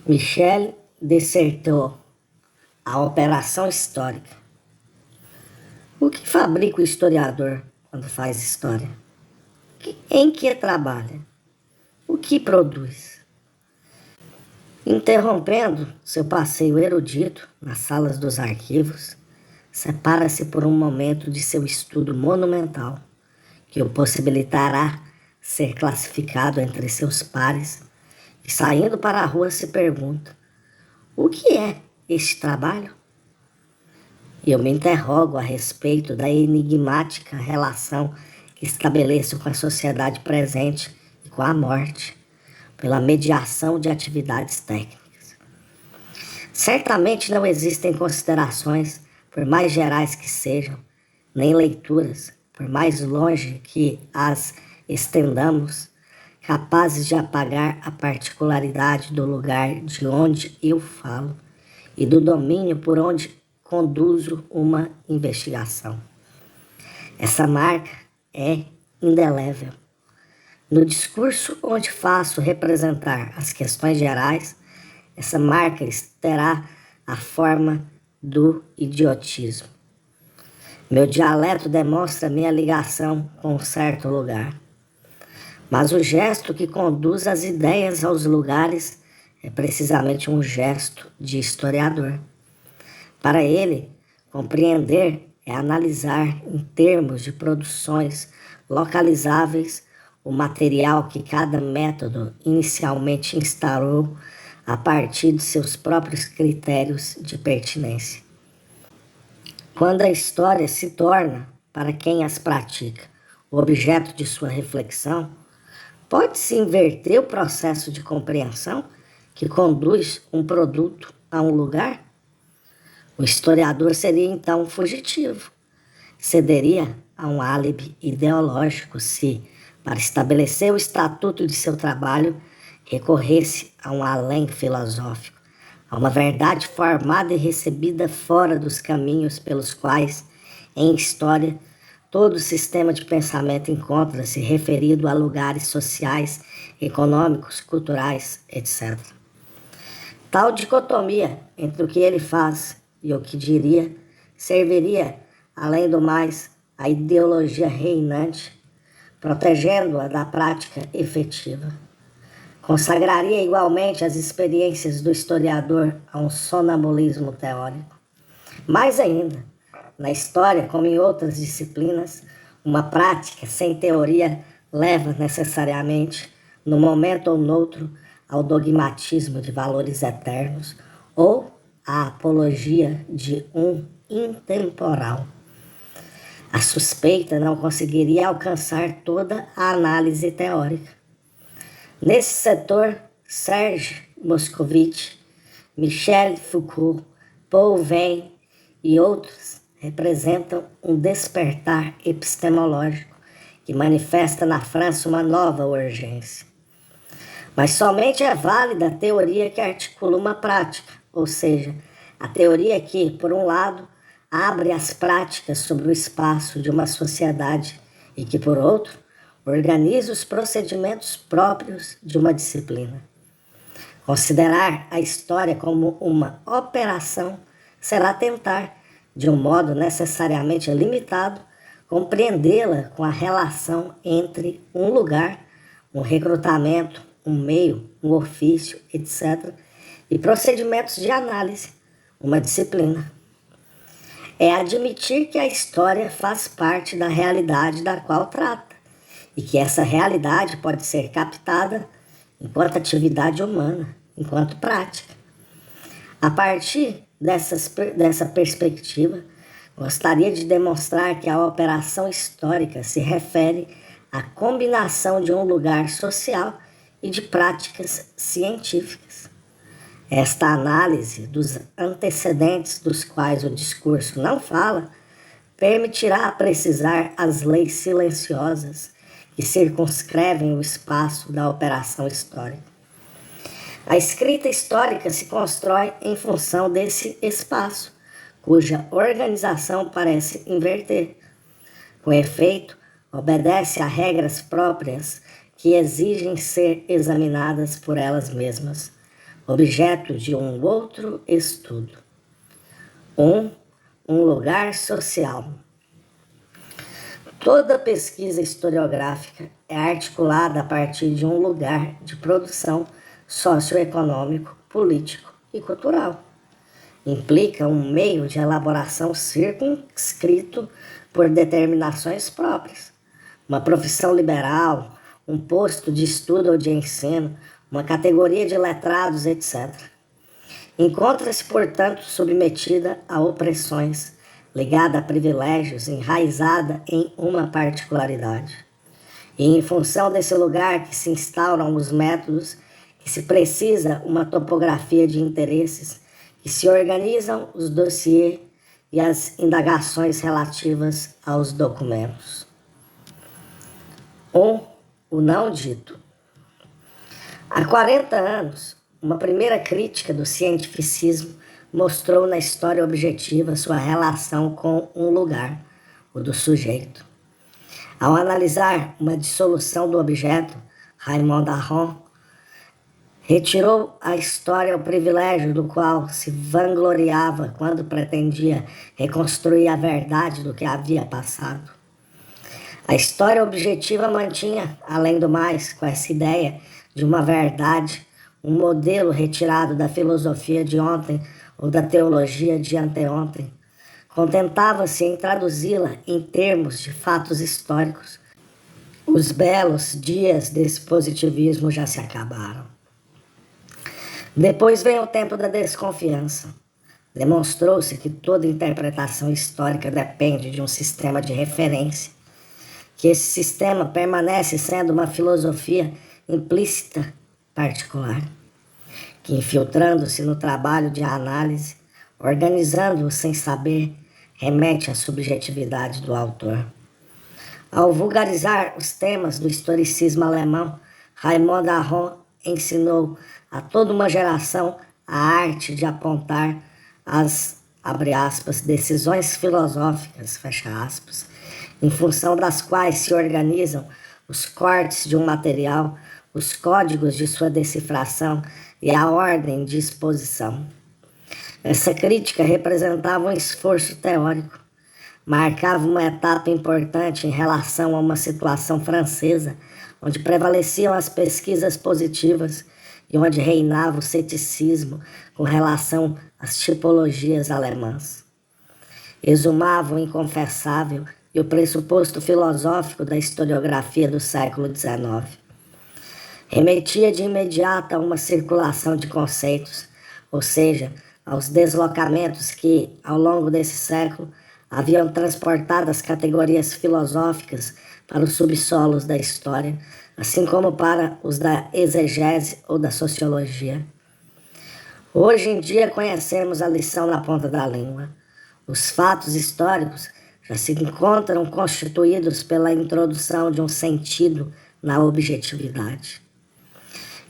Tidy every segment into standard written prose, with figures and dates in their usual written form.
Michel dissertou a operação histórica. O que fabrica o historiador quando faz história? Em que trabalha? O que produz? Interrompendo seu passeio erudito nas salas dos arquivos, separa-se por um momento de seu estudo monumental, que o possibilitará ser classificado entre seus pares, e saindo para a rua se pergunta: o que é este trabalho? E eu me interrogo a respeito da enigmática relação que estabeleço com a sociedade presente e com a morte, pela mediação de atividades técnicas. Certamente não existem considerações, por mais gerais que sejam, nem leituras, por mais longe que as estendamos, capazes de apagar a particularidade do lugar de onde eu falo e do domínio por onde conduzo uma investigação. Essa marca é indelével. No discurso onde faço representar as questões gerais, essa marca terá a forma do idiotismo. Meu dialeto demonstra minha ligação com um certo lugar. Mas o gesto que conduz as ideias aos lugares é precisamente um gesto de historiador. Para ele, compreender é analisar em termos de produções localizáveis o material que cada método inicialmente instaurou a partir de seus próprios critérios de pertinência. Quando a história se torna, para quem as pratica, o objeto de sua reflexão, pode-se inverter o processo de compreensão que conduz um produto a um lugar? O historiador seria então fugitivo. Cederia a um álibi ideológico se, para estabelecer o estatuto de seu trabalho, recorresse a um além filosófico, a uma verdade formada e recebida fora dos caminhos pelos quais, em história, todo o sistema de pensamento encontra-se referido a lugares sociais, econômicos, culturais, etc. Tal dicotomia entre o que ele faz e o que diria serviria, além do mais, à ideologia reinante, protegendo-a da prática efetiva. Consagraria igualmente as experiências do historiador a um sonambulismo teórico. Mais ainda, na história, como em outras disciplinas, uma prática sem teoria leva necessariamente, num momento ou noutro, ao dogmatismo de valores eternos ou à apologia de um intemporal. A suspeita não conseguiria alcançar toda a análise teórica. Nesse setor, Serge Moscovitch, Michel Foucault, Paul Venn e outros representam um despertar epistemológico que manifesta na França uma nova urgência. Mas somente é válida a teoria que articula uma prática, ou seja, a teoria que, por um lado, abre as práticas sobre o espaço de uma sociedade e que, por outro, organiza os procedimentos próprios de uma disciplina. Considerar a história como uma operação será tentar, de um modo necessariamente limitado, compreendê-la com a relação entre um lugar, um recrutamento, um meio, um ofício, etc., e procedimentos de análise, uma disciplina. É admitir que a história faz parte da realidade da qual trata, e que essa realidade pode ser captada enquanto atividade humana, enquanto prática. A partir dessa perspectiva, gostaria de demonstrar que a operação histórica se refere à combinação de um lugar social e de práticas científicas. Esta análise dos antecedentes dos quais o discurso não fala permitirá precisar as leis silenciosas que circunscrevem o espaço da operação histórica. A escrita histórica se constrói em função desse espaço, cuja organização parece inverter. Com efeito, obedece a regras próprias que exigem ser examinadas por elas mesmas, objeto de um outro estudo. Um lugar social. Toda pesquisa historiográfica é articulada a partir de um lugar de produção socioeconômico, político e cultural. Implica um meio de elaboração circunscrito por determinações próprias, uma profissão liberal, um posto de estudo ou de ensino, uma categoria de letrados, etc. Encontra-se, portanto, submetida a opressões, ligada a privilégios, enraizada em uma particularidade. E em função desse lugar que se instauram os métodos, que se precisa uma topografia de interesses, que se organizam os dossiês e as indagações relativas aos documentos. O não dito. Há 40 anos, uma primeira crítica do cientificismo mostrou na história objetiva sua relação com um lugar, o do sujeito. Ao analisar uma dissolução do objeto, Raymond Aron retirou à história o privilégio do qual se vangloriava quando pretendia reconstruir a verdade do que havia passado. A história objetiva mantinha, além do mais, com essa ideia de uma verdade, um modelo retirado da filosofia de ontem ou da teologia de anteontem. Contentava-se em traduzi-la em termos de fatos históricos. Os belos dias desse positivismo já se acabaram. Depois veio o tempo da desconfiança. Demonstrou-se que toda interpretação histórica depende de um sistema de referência, que esse sistema permanece sendo uma filosofia implícita particular, que infiltrando-se no trabalho de análise, organizando-o sem saber, remete à subjetividade do autor. Ao vulgarizar os temas do historicismo alemão, Raymond Aron ensinou a toda uma geração a arte de apontar as, abre aspas, decisões filosóficas, fecha aspas, em função das quais se organizam os cortes de um material, os códigos de sua decifração e a ordem de exposição. Essa crítica representava um esforço teórico, marcava uma etapa importante em relação a uma situação francesa, onde prevaleciam as pesquisas positivas e onde reinava o ceticismo com relação às tipologias alemãs. Exumava o inconfessável e o pressuposto filosófico da historiografia do século XIX. Remetia de imediato a uma circulação de conceitos, ou seja, aos deslocamentos que, ao longo desse século, haviam transportado as categorias filosóficas para os subsolos da história, assim como para os da exegese ou da sociologia. Hoje em dia conhecemos a lição na ponta da língua. Os fatos históricos já se encontram constituídos pela introdução de um sentido na objetividade.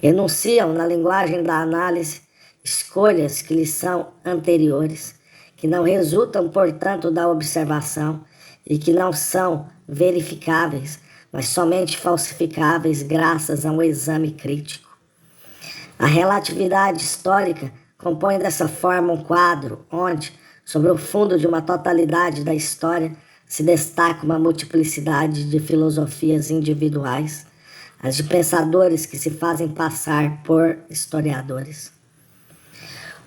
Enunciam, na linguagem da análise, escolhas que lhes são anteriores, que não resultam, portanto, da observação e que não são verificáveis, mas somente falsificáveis graças a um exame crítico. A relatividade histórica compõe dessa forma um quadro onde, sobre o fundo de uma totalidade da história, se destaca uma multiplicidade de filosofias individuais, as de pensadores que se fazem passar por historiadores.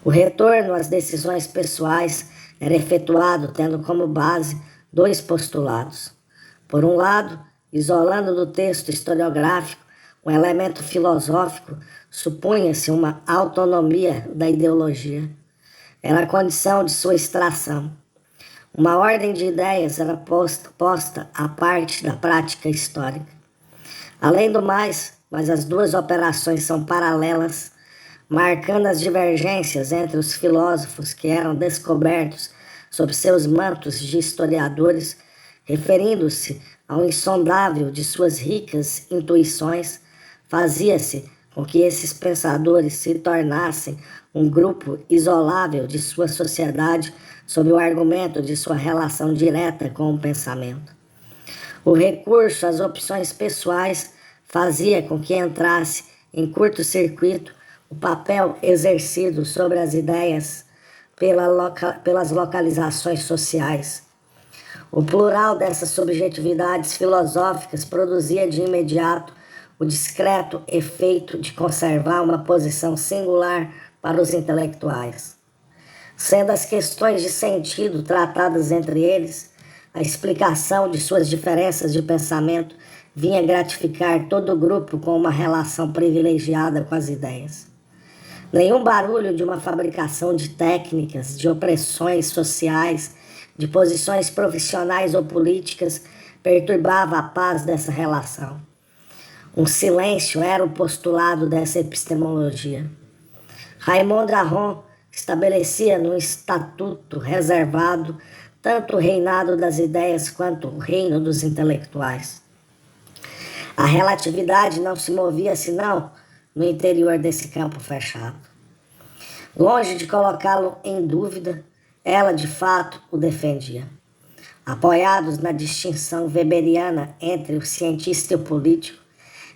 O retorno às decisões pessoais era efetuado tendo como base dois postulados. Por um lado, isolando do texto historiográfico um elemento filosófico, supunha-se uma autonomia da ideologia. Era a condição de sua extração. Uma ordem de ideias era posta à parte da prática histórica. Além do mais, mas as duas operações são paralelas, marcando as divergências entre os filósofos que eram descobertos sob seus mantos de historiadores, referindo-se ao insondável de suas ricas intuições, fazia-se com que esses pensadores se tornassem um grupo isolável de sua sociedade sob o argumento de sua relação direta com o pensamento. O recurso às opções pessoais fazia com que entrasse em curto-circuito o papel exercido sobre as ideias pelas localizações sociais. O plural dessas subjetividades filosóficas produzia de imediato o discreto efeito de conservar uma posição singular para os intelectuais. Sendo as questões de sentido tratadas entre eles, a explicação de suas diferenças de pensamento vinha gratificar todo o grupo com uma relação privilegiada com as ideias. Nenhum barulho de uma fabricação de técnicas, de opressões sociais, de posições profissionais ou políticas perturbava a paz dessa relação. Um silêncio era o postulado dessa epistemologia. Raymond Aron estabelecia num estatuto reservado tanto o reinado das ideias quanto o reino dos intelectuais. A relatividade não se movia senão no interior desse campo fechado. Longe de colocá-lo em dúvida, ela de fato o defendia. Apoiados na distinção weberiana entre o cientista e o político,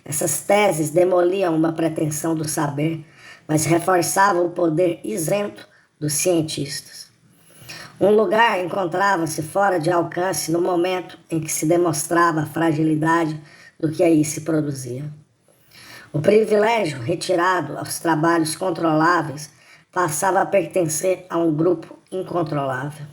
essas teses demoliam uma pretensão do saber, mas reforçavam o poder isento dos cientistas. Um lugar encontrava-se fora de alcance no momento em que se demonstrava a fragilidade do que aí se produzia. O privilégio retirado aos trabalhos controláveis passava a pertencer a um grupo incontrolável.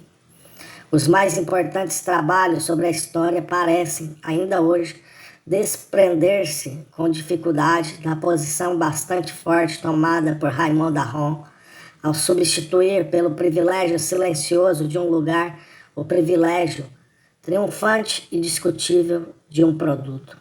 Os mais importantes trabalhos sobre a história parecem, ainda hoje, desprender-se com dificuldade da posição bastante forte tomada por Raymond Aron ao substituir pelo privilégio silencioso de um lugar o privilégio triunfante e discutível de um produto.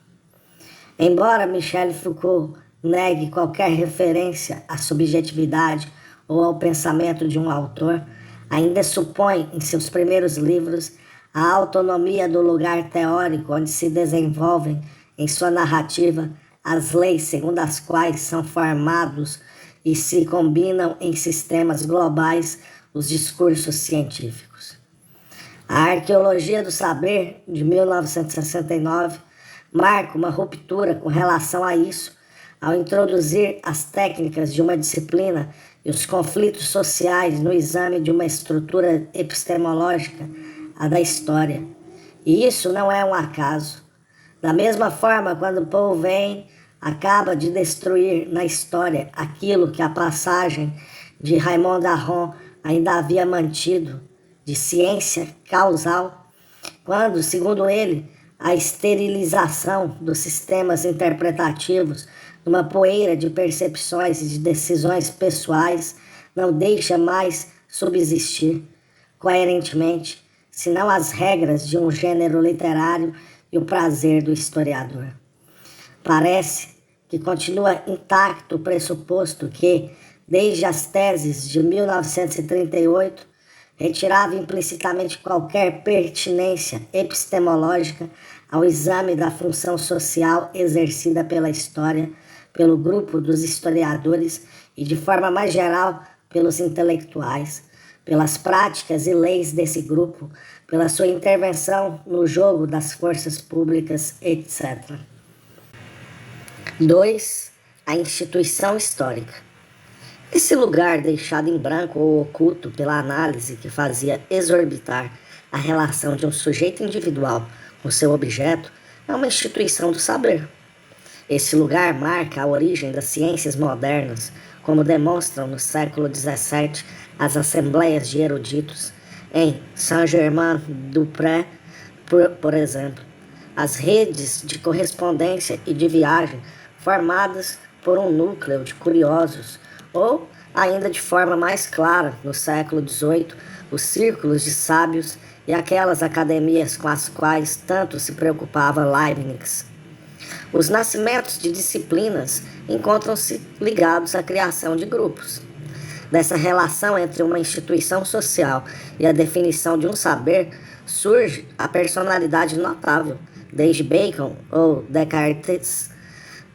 Embora Michel Foucault negue qualquer referência à subjetividade ou ao pensamento de um autor, ainda supõe em seus primeiros livros a autonomia do lugar teórico onde se desenvolvem em sua narrativa as leis segundo as quais são formados e se combinam em sistemas globais os discursos científicos. A Arqueologia do Saber, de 1969, marca uma ruptura com relação a isso, ao introduzir as técnicas de uma disciplina e os conflitos sociais no exame de uma estrutura epistemológica, a da história. E isso não é um acaso. Da mesma forma, quando Paul Veyne acaba de destruir na história aquilo que a passagem de Raymond Aron ainda havia mantido de ciência causal, quando, segundo ele, a esterilização dos sistemas interpretativos numa poeira de percepções e de decisões pessoais não deixa mais subsistir, coerentemente, senão as regras de um gênero literário e o prazer do historiador. Parece que continua intacto o pressuposto que, desde as teses de 1938, retirava implicitamente qualquer pertinência epistemológica ao exame da função social exercida pela história, pelo grupo dos historiadores e, de forma mais geral, pelos intelectuais, pelas práticas e leis desse grupo, pela sua intervenção no jogo das forças públicas, etc. 2. A instituição histórica. Esse lugar deixado em branco ou oculto pela análise que fazia exorbitar a relação de um sujeito individual com seu objeto é uma instituição do saber. Esse lugar marca a origem das ciências modernas, como demonstram no século XVII as assembleias de eruditos, em Saint-Germain-du-Pré, por exemplo, as redes de correspondência e de viagem formadas por um núcleo de curiosos, ou, ainda de forma mais clara, no século XVIII, os círculos de sábios e aquelas academias com as quais tanto se preocupava Leibniz. Os nascimentos de disciplinas encontram-se ligados à criação de grupos. Dessa relação entre uma instituição social e a definição de um saber surge a personalidade notável, desde Bacon ou Descartes,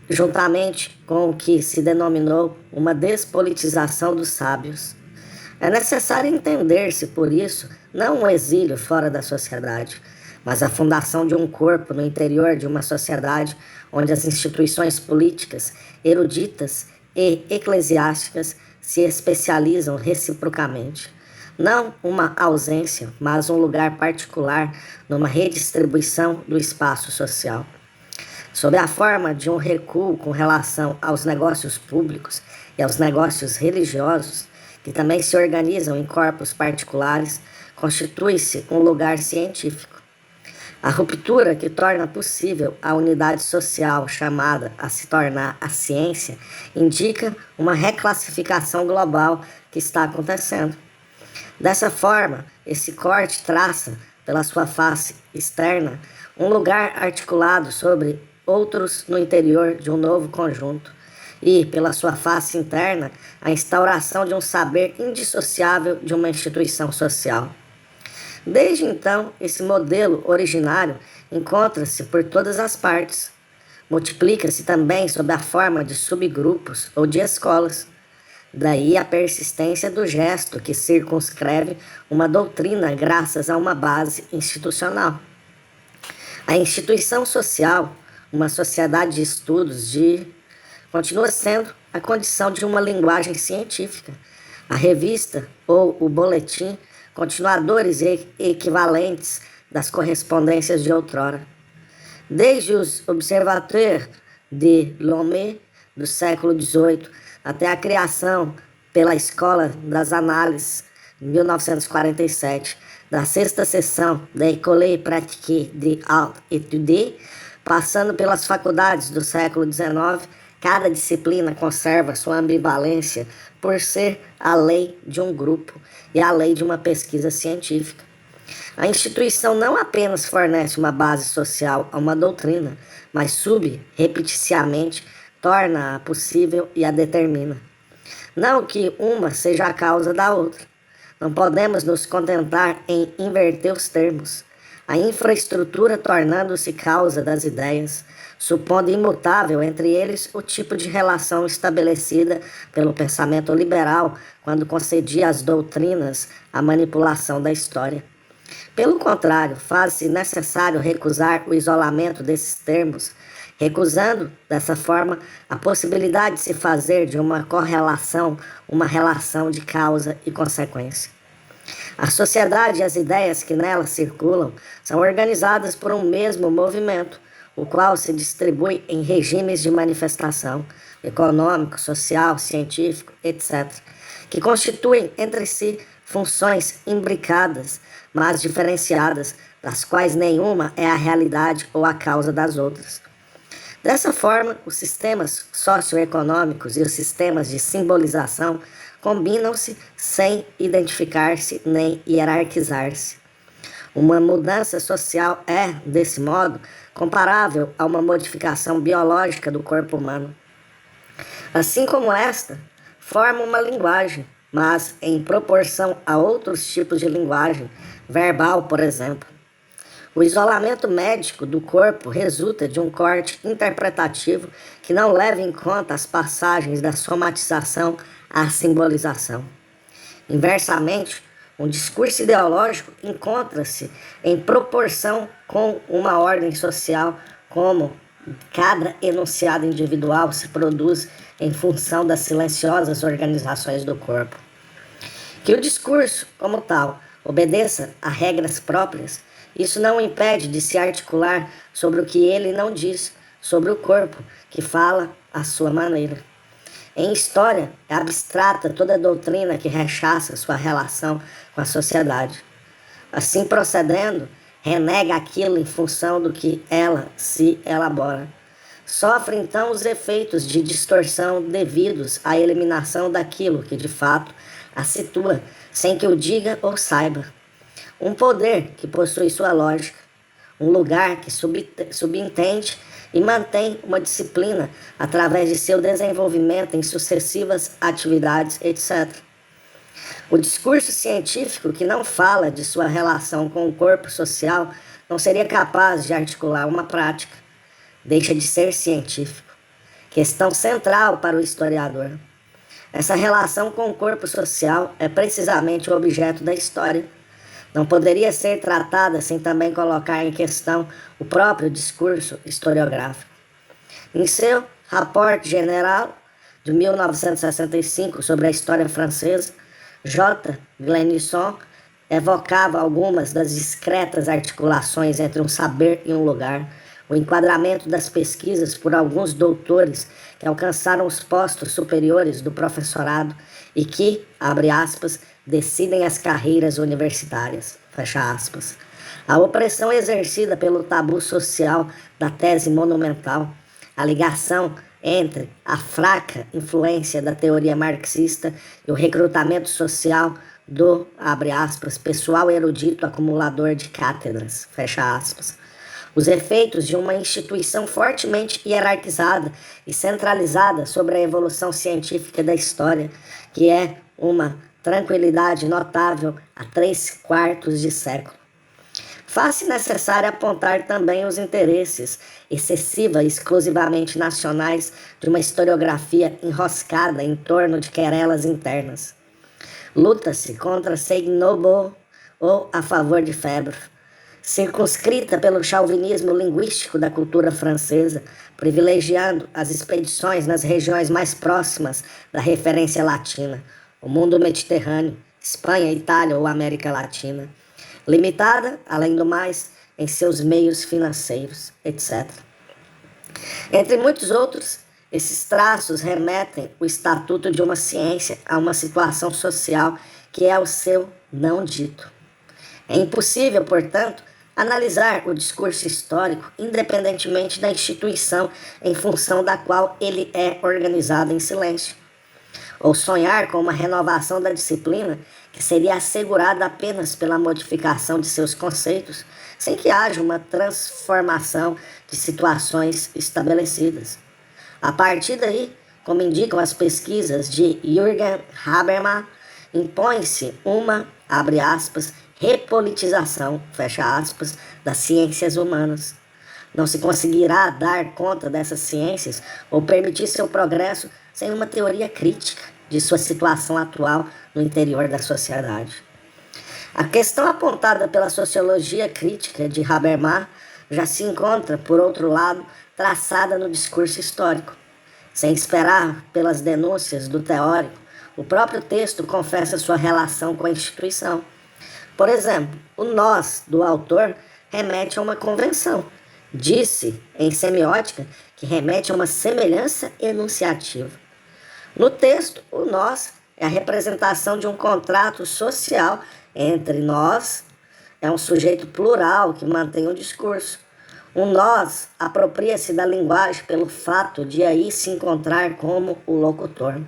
juntamente com o que se denominou uma despolitização dos sábios. É necessário entender-se, por isso, não um exílio fora da sociedade, mas a fundação de um corpo no interior de uma sociedade onde as instituições políticas, eruditas e eclesiásticas se especializam reciprocamente. Não uma ausência, mas um lugar particular numa redistribuição do espaço social. Sob a forma de um recuo com relação aos negócios públicos e aos negócios religiosos, que também se organizam em corpos particulares, constitui-se um lugar científico. A ruptura que torna possível a unidade social chamada a se tornar a ciência indica uma reclassificação global que está acontecendo. Dessa forma, esse corte traça, pela sua face externa, um lugar articulado sobre outros no interior de um novo conjunto, e, pela sua face interna, a instauração de um saber indissociável de uma instituição social. Desde então, esse modelo originário encontra-se por todas as partes. Multiplica-se também sob a forma de subgrupos ou de escolas. Daí a persistência do gesto que circunscreve uma doutrina graças a uma base institucional. A instituição social, uma sociedade de estudos continua sendo a condição de uma linguagem científica. A revista ou o boletim, continuadores e equivalentes das correspondências de outrora. Desde os Observateurs de l'Homme do século XVIII até a criação pela Escola das Análises, em 1947, da sexta seção da École pratique des hautes études, passando pelas faculdades do século XIX, cada disciplina conserva sua ambivalência por ser a lei de um grupo e a lei de uma pesquisa científica. A instituição não apenas fornece uma base social a uma doutrina, mas subrepticiamente torna-a possível e a determina. Não que uma seja a causa da outra. Não podemos nos contentar em inverter os termos. A infraestrutura tornando-se causa das ideias, supondo imutável entre eles o tipo de relação estabelecida pelo pensamento liberal quando concedia às doutrinas a manipulação da história. Pelo contrário, faz-se necessário recusar o isolamento desses termos, recusando, dessa forma, a possibilidade de se fazer de uma correlação uma relação de causa e consequência. A sociedade e as ideias que nela circulam são organizadas por um mesmo movimento, o qual se distribui em regimes de manifestação, econômico, social, científico, etc., que constituem entre si funções imbricadas, mas diferenciadas, das quais nenhuma é a realidade ou a causa das outras. Dessa forma, os sistemas socioeconômicos e os sistemas de simbolização combinam-se sem identificar-se nem hierarquizar-se. Uma mudança social é, desse modo, comparável a uma modificação biológica do corpo humano. Assim como esta, forma uma linguagem, mas em proporção a outros tipos de linguagem, verbal, por exemplo. O isolamento médico do corpo resulta de um corte interpretativo que não leva em conta as passagens da somatização à simbolização. Inversamente, um discurso ideológico encontra-se em proporção com uma ordem social, como cada enunciado individual se produz em função das silenciosas organizações do corpo. Que o discurso, como tal, obedeça a regras próprias, isso não o impede de se articular sobre o que ele não diz, sobre o corpo, que fala à sua maneira. Em história, é abstrata toda doutrina que rechaça sua relação com a sociedade. Assim procedendo, renega aquilo em função do que ela se elabora. Sofre então os efeitos de distorção devidos à eliminação daquilo que de fato a situa, sem que o diga ou saiba. Um poder que possui sua lógica, um lugar que subentende e mantém uma disciplina através de seu desenvolvimento em sucessivas atividades, etc. O discurso científico que não fala de sua relação com o corpo social não seria capaz de articular uma prática. Deixa de ser científico. Questão central para o historiador. Essa relação com o corpo social é precisamente o objeto da história. Não poderia ser tratada sem também colocar em questão o próprio discurso historiográfico. Em seu rapport general, de 1965 sobre a história francesa, J. Glenisson evocava algumas das discretas articulações entre um saber e um lugar, o enquadramento das pesquisas por alguns doutores que alcançaram os postos superiores do professorado e que, abre aspas, decidem as carreiras universitárias, fecha aspas. A opressão exercida pelo tabu social da tese monumental, a ligação entre a fraca influência da teoria marxista e o recrutamento social do, abre aspas, pessoal erudito acumulador de cátedras, fecha aspas. Os efeitos de uma instituição fortemente hierarquizada e centralizada sobre a evolução científica da história, que é uma tranquilidade notável há 3/4 de século. Faz-se necessário apontar também os interesses excessiva e exclusivamente nacionais de uma historiografia enroscada em torno de querelas internas. Luta-se contra Seignobo ou a favor de Fabre, circunscrita pelo chauvinismo linguístico da cultura francesa, privilegiando as expedições nas regiões mais próximas da referência latina, o mundo mediterrâneo, Espanha, Itália ou América Latina, limitada, além do mais, em seus meios financeiros, etc. Entre muitos outros, esses traços remetem o estatuto de uma ciência a uma situação social que é o seu não dito. É impossível, portanto, analisar o discurso histórico independentemente da instituição em função da qual ele é organizado em silêncio, ou sonhar com uma renovação da disciplina que seria assegurada apenas pela modificação de seus conceitos, sem que haja uma transformação de situações estabelecidas. A partir daí, como indicam as pesquisas de Jürgen Habermas, impõe-se uma, abre aspas, repolitização, fecha aspas, das ciências humanas. Não se conseguirá dar conta dessas ciências ou permitir seu progresso sem uma teoria crítica de sua situação atual no interior da sociedade. A questão apontada pela sociologia crítica de Habermas já se encontra, por outro lado, traçada no discurso histórico. Sem esperar pelas denúncias do teórico, o próprio texto confessa sua relação com a instituição. Por exemplo, o nós do autor remete a uma convenção. Disse, em semiótica, que remete a uma semelhança enunciativa. No texto, o nós é a representação de um contrato social entre nós, é um sujeito plural que mantém o discurso. O nós apropria-se da linguagem pelo fato de aí se encontrar como o locutor.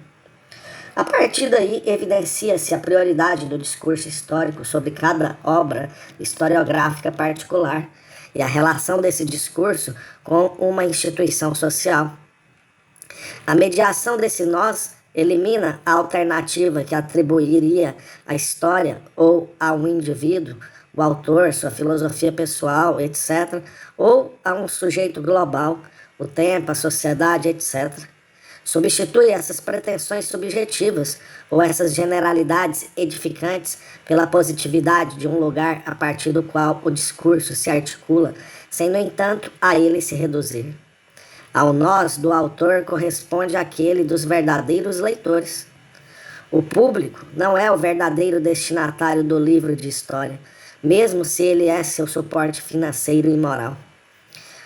A partir daí, evidencia-se a prioridade do discurso histórico sobre cada obra historiográfica particular e a relação desse discurso com uma instituição social. A mediação desse nós elimina a alternativa que atribuiria à história ou a um indivíduo, o autor, sua filosofia pessoal, etc., ou a um sujeito global, o tempo, a sociedade, etc. Substitui essas pretensões subjetivas ou essas generalidades edificantes pela positividade de um lugar a partir do qual o discurso se articula, sem, no entanto, a ele se reduzir. Ao nós do autor corresponde aquele dos verdadeiros leitores. O público não é o verdadeiro destinatário do livro de história, mesmo se ele é seu suporte financeiro e moral.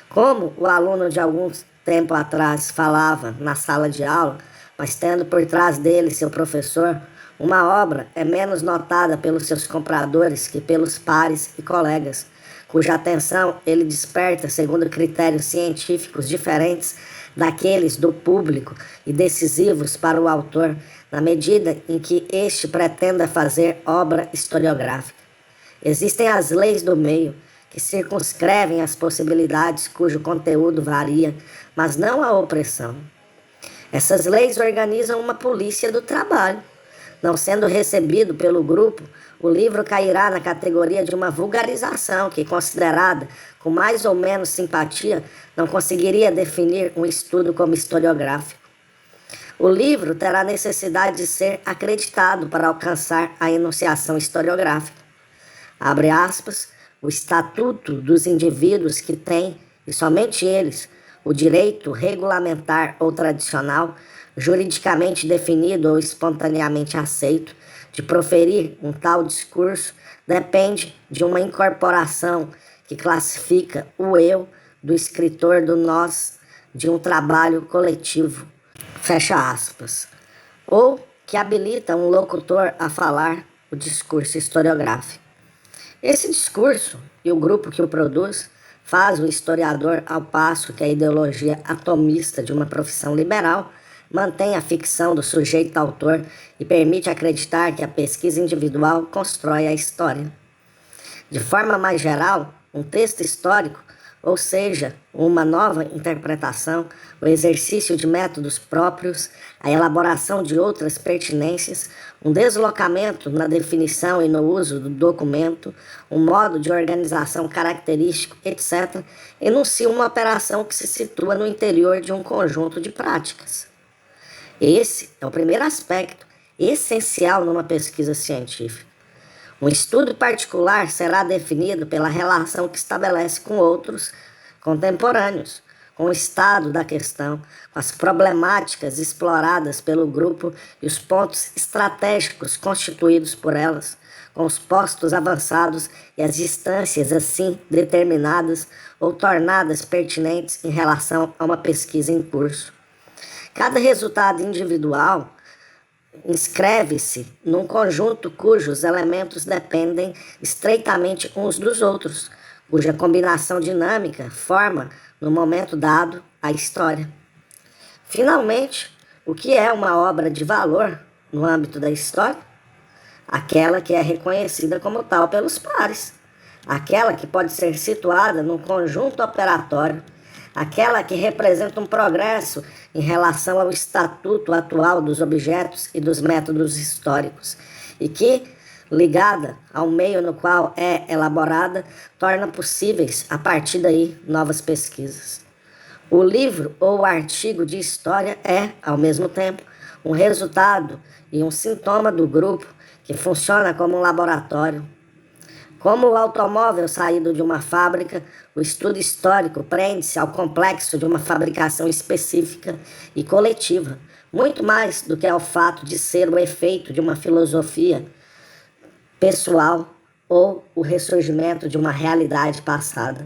Como o aluno de algum tempo atrás falava na sala de aula, mas tendo por trás dele seu professor, uma obra é menos notada pelos seus compradores que pelos pares e colegas, cuja atenção ele desperta segundo critérios científicos diferentes daqueles do público e decisivos para o autor, na medida em que este pretenda fazer obra historiográfica. Existem as leis do meio, que circunscrevem as possibilidades cujo conteúdo varia, mas não a opressão. Essas leis organizam uma polícia do trabalho. Não sendo recebido pelo grupo, o livro cairá na categoria de uma vulgarização que, considerada com mais ou menos simpatia, não conseguiria definir um estudo como historiográfico. O livro terá necessidade de ser acreditado para alcançar a enunciação historiográfica. Abre aspas, o estatuto dos indivíduos que têm, e somente eles, o direito regulamentar ou tradicional, juridicamente definido ou espontaneamente aceito de proferir um tal discurso depende de uma incorporação que classifica o eu do escritor do nós de um trabalho coletivo, fecha aspas, ou que habilita um locutor a falar o discurso historiográfico. Esse discurso e o grupo que o produz faz o historiador, ao passo que a ideologia atomista de uma profissão liberal mantém a ficção do sujeito-autor e permite acreditar que a pesquisa individual constrói a história. De forma mais geral, um texto histórico, ou seja, uma nova interpretação, o exercício de métodos próprios, a elaboração de outras pertinências, um deslocamento na definição e no uso do documento, um modo de organização característico, etc., enuncia uma operação que se situa no interior de um conjunto de práticas. Esse é o primeiro aspecto essencial numa pesquisa científica. Um estudo particular será definido pela relação que estabelece com outros contemporâneos, com o estado da questão, com as problemáticas exploradas pelo grupo e os pontos estratégicos constituídos por elas, com os postos avançados e as distâncias assim determinadas ou tornadas pertinentes em relação a uma pesquisa em curso. Cada resultado individual inscreve-se num conjunto cujos elementos dependem estreitamente uns dos outros, cuja combinação dinâmica forma, no momento dado, a história. Finalmente, o que é uma obra de valor no âmbito da história? Aquela que é reconhecida como tal pelos pares, aquela que pode ser situada num conjunto operatório, aquela que representa um progresso em relação ao estatuto atual dos objetos e dos métodos históricos, e que, ligada ao meio no qual é elaborada, torna possíveis, a partir daí, novas pesquisas. O livro ou o artigo de história é, ao mesmo tempo, um resultado e um sintoma do grupo que funciona como um laboratório. Como o automóvel saído de uma fábrica, o estudo histórico prende-se ao complexo de uma fabricação específica e coletiva, muito mais do que ao fato de ser o efeito de uma filosofia pessoal ou o ressurgimento de uma realidade passada.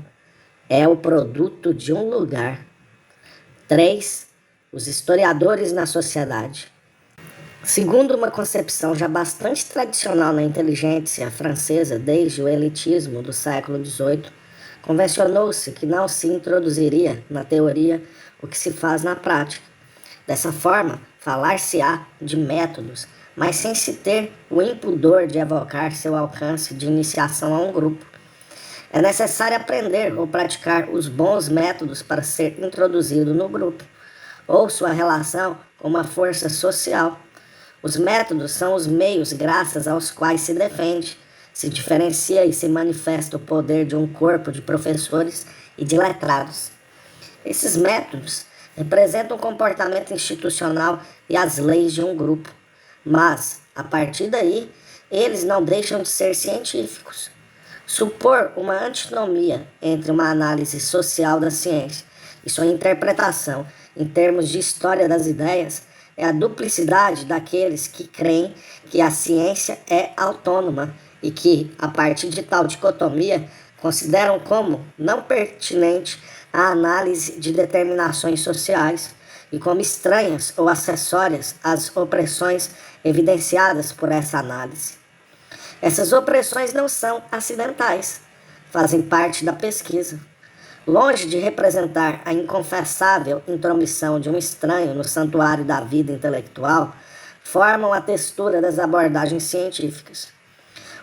É o produto de um lugar. 3. Os historiadores na sociedade. Segundo uma concepção já bastante tradicional na inteligência francesa desde o elitismo do século XVIII, convencionou-se que não se introduziria na teoria o que se faz na prática. Dessa forma, falar-se-á de métodos, mas sem se ter o impudor de evocar seu alcance de iniciação a um grupo. É necessário aprender ou praticar os bons métodos para ser introduzido no grupo, ou sua relação com uma força social. Os métodos são os meios graças aos quais se defende, se diferencia e se manifesta o poder de um corpo de professores e de letrados. Esses métodos representam o comportamento institucional e as leis de um grupo, mas, a partir daí, eles não deixam de ser científicos. Supor uma antinomia entre uma análise social da ciência e sua interpretação em termos de história das ideias é a duplicidade daqueles que creem que a ciência é autônoma e que, a partir de tal dicotomia, consideram como não pertinente a análise de determinações sociais e como estranhas ou acessórias às opressões evidenciadas por essa análise. Essas opressões não são acidentais, fazem parte da pesquisa. Longe de representar a inconfessável intromissão de um estranho no santuário da vida intelectual, formam a textura das abordagens científicas.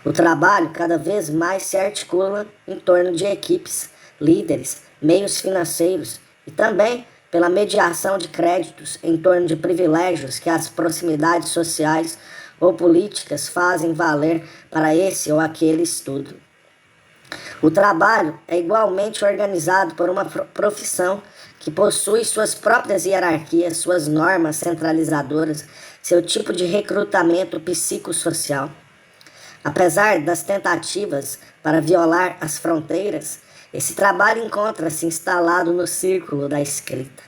O trabalho cada vez mais se articula em torno de equipes, líderes, meios financeiros e também pela mediação de créditos em torno de privilégios que as proximidades sociais ou políticas fazem valer para esse ou aquele estudo. O trabalho é igualmente organizado por uma profissão que possui suas próprias hierarquias, suas normas centralizadoras, seu tipo de recrutamento psicossocial. Apesar das tentativas para violar as fronteiras, esse trabalho encontra-se instalado no círculo da escrita.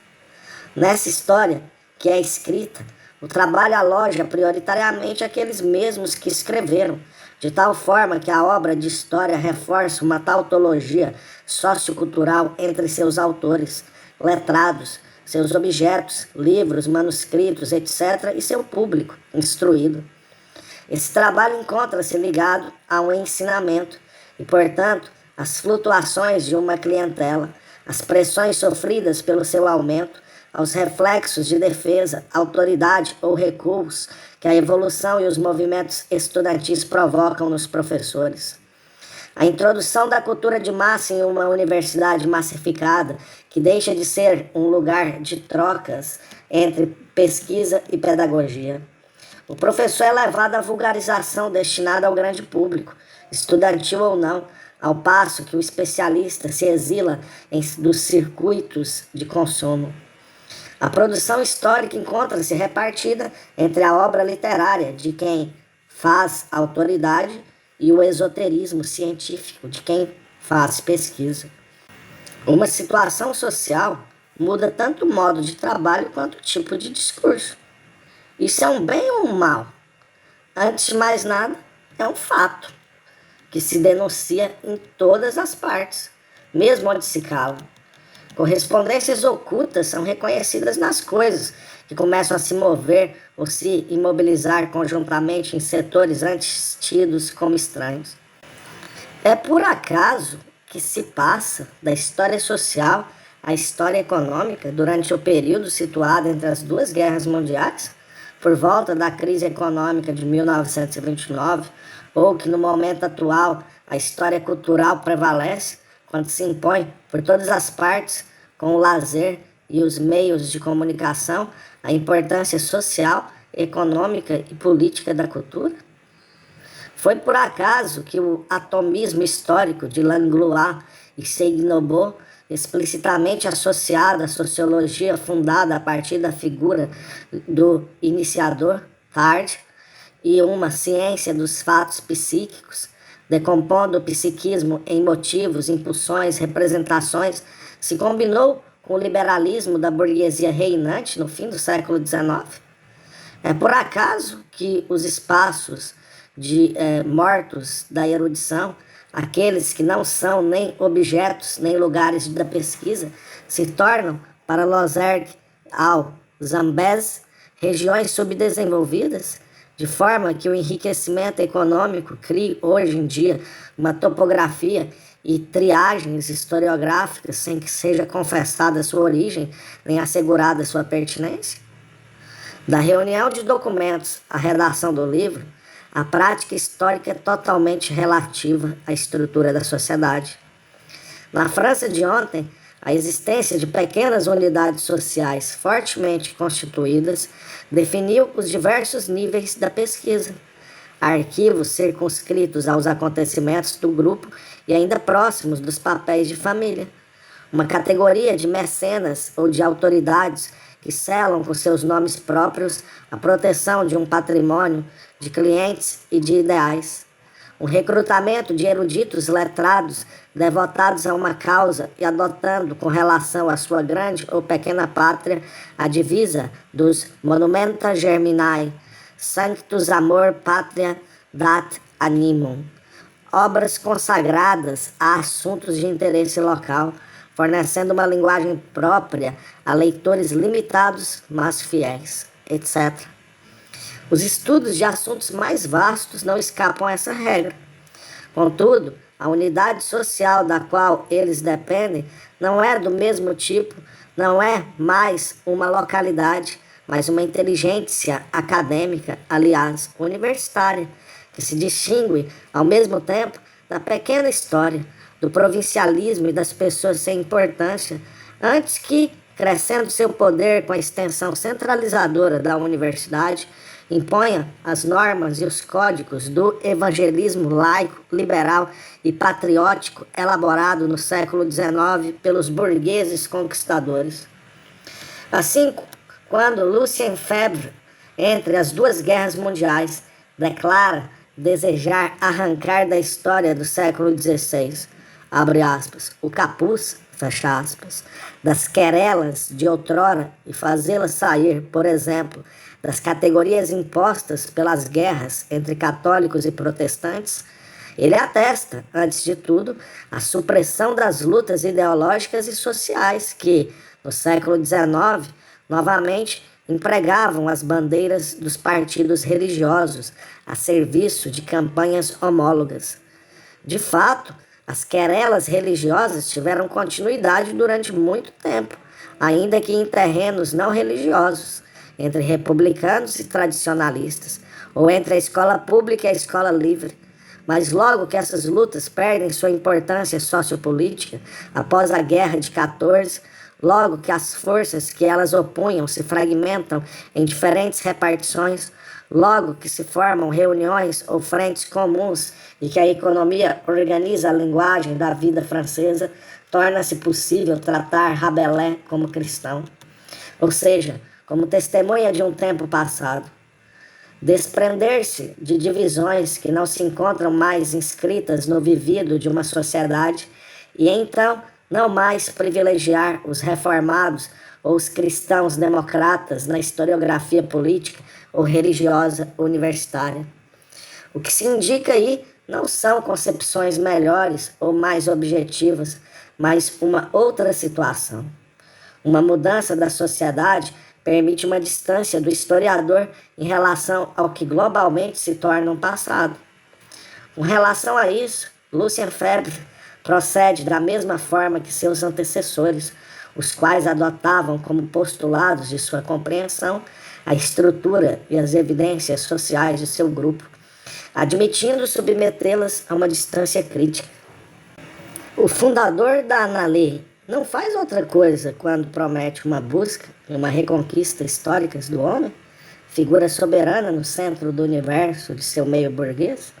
Nessa história, que é escrita, o trabalho aloja prioritariamente aqueles mesmos que escreveram, de tal forma que a obra de história reforça uma tautologia sociocultural entre seus autores, letrados, seus objetos, livros, manuscritos, etc., e seu público instruído. Esse trabalho encontra-se ligado a um ensinamento e, portanto, às flutuações de uma clientela, às pressões sofridas pelo seu aumento, aos reflexos de defesa, autoridade ou recuos que a evolução e os movimentos estudantis provocam nos professores. A introdução da cultura de massa em uma universidade massificada, que deixa de ser um lugar de trocas entre pesquisa e pedagogia. O professor é levado à vulgarização destinada ao grande público, estudantil ou não, ao passo que o especialista se exila dos circuitos de consumo. A produção histórica encontra-se repartida entre a obra literária de quem faz autoridade e o esoterismo científico de quem faz pesquisa. Uma situação social muda tanto o modo de trabalho quanto o tipo de discurso. Isso é um bem ou um mal? Antes de mais nada, é um fato que se denuncia em todas as partes, mesmo onde se cala. Correspondências ocultas são reconhecidas nas coisas, que começam a se mover ou se imobilizar conjuntamente em setores antes tidos como estranhos. É por acaso que se passa da história social à história econômica durante o período situado entre as duas guerras mundiais, por volta da crise econômica de 1929, ou que no momento atual a história cultural prevalece quando se impõe por todas as partes, com o lazer e os meios de comunicação, a importância social, econômica e política da cultura? Foi por acaso que o atomismo histórico de Langlois e Seignobot, explicitamente associado à sociologia fundada a partir da figura do iniciador, Tarde, e uma ciência dos fatos psíquicos, decompondo o psiquismo em motivos, impulsões, representações, se combinou com o liberalismo da burguesia reinante no fim do século XIX? É por acaso que os espaços mortos da erudição, aqueles que não são nem objetos nem lugares da pesquisa, se tornam, para Lozère ao Zambeze, regiões subdesenvolvidas, de forma que o enriquecimento econômico crie hoje em dia uma topografia e triagens historiográficas sem que seja confessada sua origem nem assegurada sua pertinência? Da reunião de documentos à redação do livro, a prática histórica é totalmente relativa à estrutura da sociedade. Na França de ontem, a existência de pequenas unidades sociais fortemente constituídas definiu os diversos níveis da pesquisa. Arquivos circunscritos aos acontecimentos do grupo e ainda próximos dos papéis de família. Uma categoria de mecenas ou de autoridades que selam com seus nomes próprios a proteção de um patrimônio, de clientes e de ideais. Um recrutamento de eruditos letrados devotados a uma causa e adotando com relação à sua grande ou pequena pátria a divisa dos Monumenta Germinae, Sanctus Amor Patria Dat Animum, obras consagradas a assuntos de interesse local, fornecendo uma linguagem própria a leitores limitados, mas fiéis, etc. Os estudos de assuntos mais vastos não escapam a essa regra. Contudo, a unidade social da qual eles dependem não é do mesmo tipo, não é mais uma localidade, mas uma inteligência acadêmica, aliás, universitária, que se distingue, ao mesmo tempo, da pequena história, do provincialismo e das pessoas sem importância, antes que, crescendo seu poder com a extensão centralizadora da universidade, imponha as normas e os códigos do evangelismo laico, liberal e patriótico elaborado no século XIX pelos burgueses conquistadores. Assim, quando Lucien Febvre, entre as duas guerras mundiais, declara desejar arrancar da história do século XVI, abre aspas, o capuz, fecha aspas, das querelas de outrora e fazê-las sair, por exemplo, das categorias impostas pelas guerras entre católicos e protestantes, ele atesta, antes de tudo, a supressão das lutas ideológicas e sociais que, no século XIX, novamente empregavam as bandeiras dos partidos religiosos a serviço de campanhas homólogas. De fato, as querelas religiosas tiveram continuidade durante muito tempo, ainda que em terrenos não religiosos, entre republicanos e tradicionalistas, ou entre a escola pública e a escola livre. Mas logo que essas lutas perdem sua importância sociopolítica, após a Guerra de 14, logo que as forças que elas opunham se fragmentam em diferentes repartições, logo que se formam reuniões ou frentes comuns e que a economia organiza a linguagem da vida francesa, torna-se possível tratar Rabelais como cristão, ou seja, como testemunha de um tempo passado. Desprender-se de divisões que não se encontram mais inscritas no vivido de uma sociedade e então não mais privilegiar os reformados ou os cristãos democratas na historiografia política ou religiosa universitária. O que se indica aí não são concepções melhores ou mais objetivas, mas uma outra situação. Uma mudança da sociedade permite uma distância do historiador em relação ao que globalmente se torna um passado. Com relação a isso, Lucien Febvre procede da mesma forma que seus antecessores, os quais adotavam como postulados de sua compreensão a estrutura e as evidências sociais de seu grupo, admitindo submetê-las a uma distância crítica. O fundador da Annales não faz outra coisa quando promete uma busca e uma reconquista históricas do homem, figura soberana no centro do universo de seu meio burguês,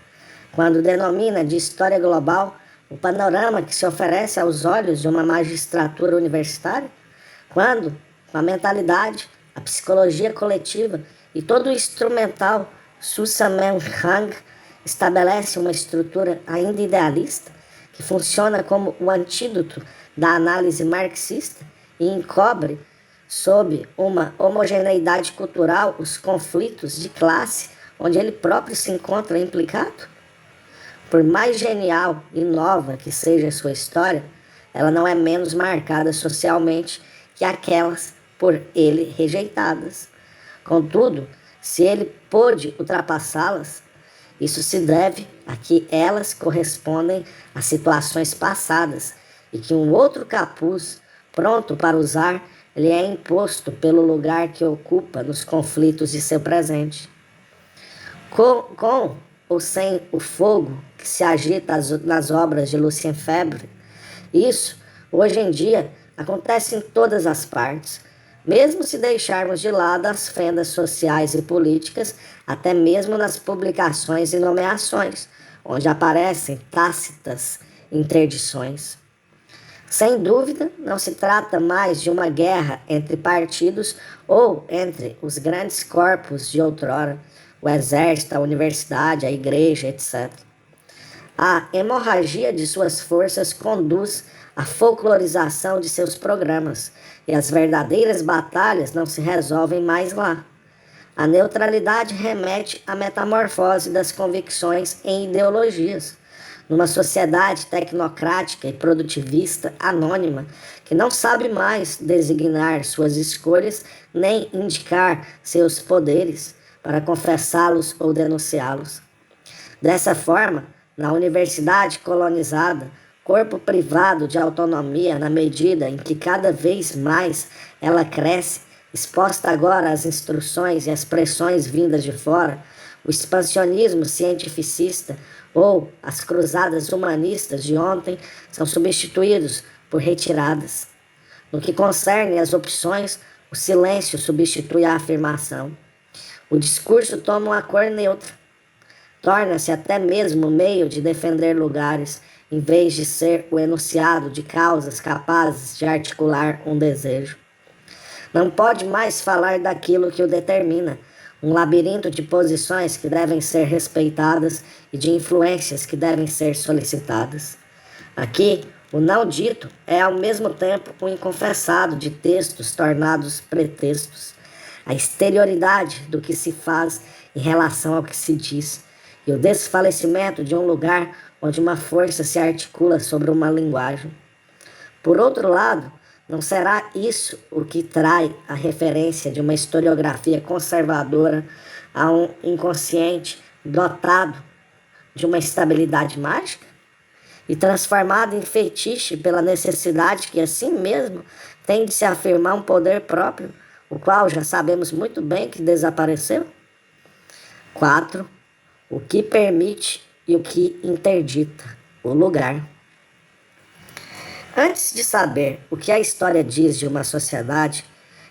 quando denomina de história global o panorama que se oferece aos olhos de uma magistratura universitária, quando, com a mentalidade, a psicologia coletiva e todo o instrumental Susamen-Hang estabelece uma estrutura ainda idealista que funciona como o antídoto da análise marxista e encobre sob uma homogeneidade cultural os conflitos de classe onde ele próprio se encontra implicado? Por mais genial e nova que seja a sua história, ela não é menos marcada socialmente que aquelas por ele rejeitadas. Contudo, se ele pôde ultrapassá-las, isso se deve a que elas correspondem a situações passadas e que um outro capuz, pronto para usar, lhe é imposto pelo lugar que ocupa nos conflitos de seu presente. Com ou sem o fogo que se agita nas obras de Lucien Febvre, isso, hoje em dia, acontece em todas as partes, mesmo se deixarmos de lado as fendas sociais e políticas, até mesmo nas publicações e nomeações, onde aparecem tácitas interdições. Sem dúvida, não se trata mais de uma guerra entre partidos ou entre os grandes corpos de outrora, o exército, a universidade, a igreja, etc. A hemorragia de suas forças conduz à folclorização de seus programas, e as verdadeiras batalhas não se resolvem mais lá. A neutralidade remete à metamorfose das convicções em ideologias, numa sociedade tecnocrática e produtivista anônima que não sabe mais designar suas escolhas nem indicar seus poderes para confessá-los ou denunciá-los. Dessa forma, na universidade colonizada, corpo privado de autonomia na medida em que cada vez mais ela cresce, exposta agora às instruções e às pressões vindas de fora, o expansionismo cientificista ou as cruzadas humanistas de ontem são substituídos por retiradas. No que concerne às opções, o silêncio substitui a afirmação. O discurso toma uma cor neutra. Torna-se até mesmo meio de defender lugares, em vez de ser o enunciado de causas capazes de articular um desejo. Não pode mais falar daquilo que o determina, um labirinto de posições que devem ser respeitadas e de influências que devem ser solicitadas. Aqui, O não dito é ao mesmo tempo o inconfessado de textos tornados pretextos, a exterioridade do que se faz em relação ao que se diz, e o desfalecimento de um lugar onde uma força se articula sobre uma linguagem. Por outro lado, não será isso o que trai a referência de uma historiografia conservadora a um inconsciente dotado de uma estabilidade mágica e transformado em fetiche pela necessidade que assim mesmo tem de se afirmar um poder próprio, o qual já sabemos muito bem que desapareceu? 4. O que permite e o que interdita, o lugar. Antes de saber o que a história diz de uma sociedade,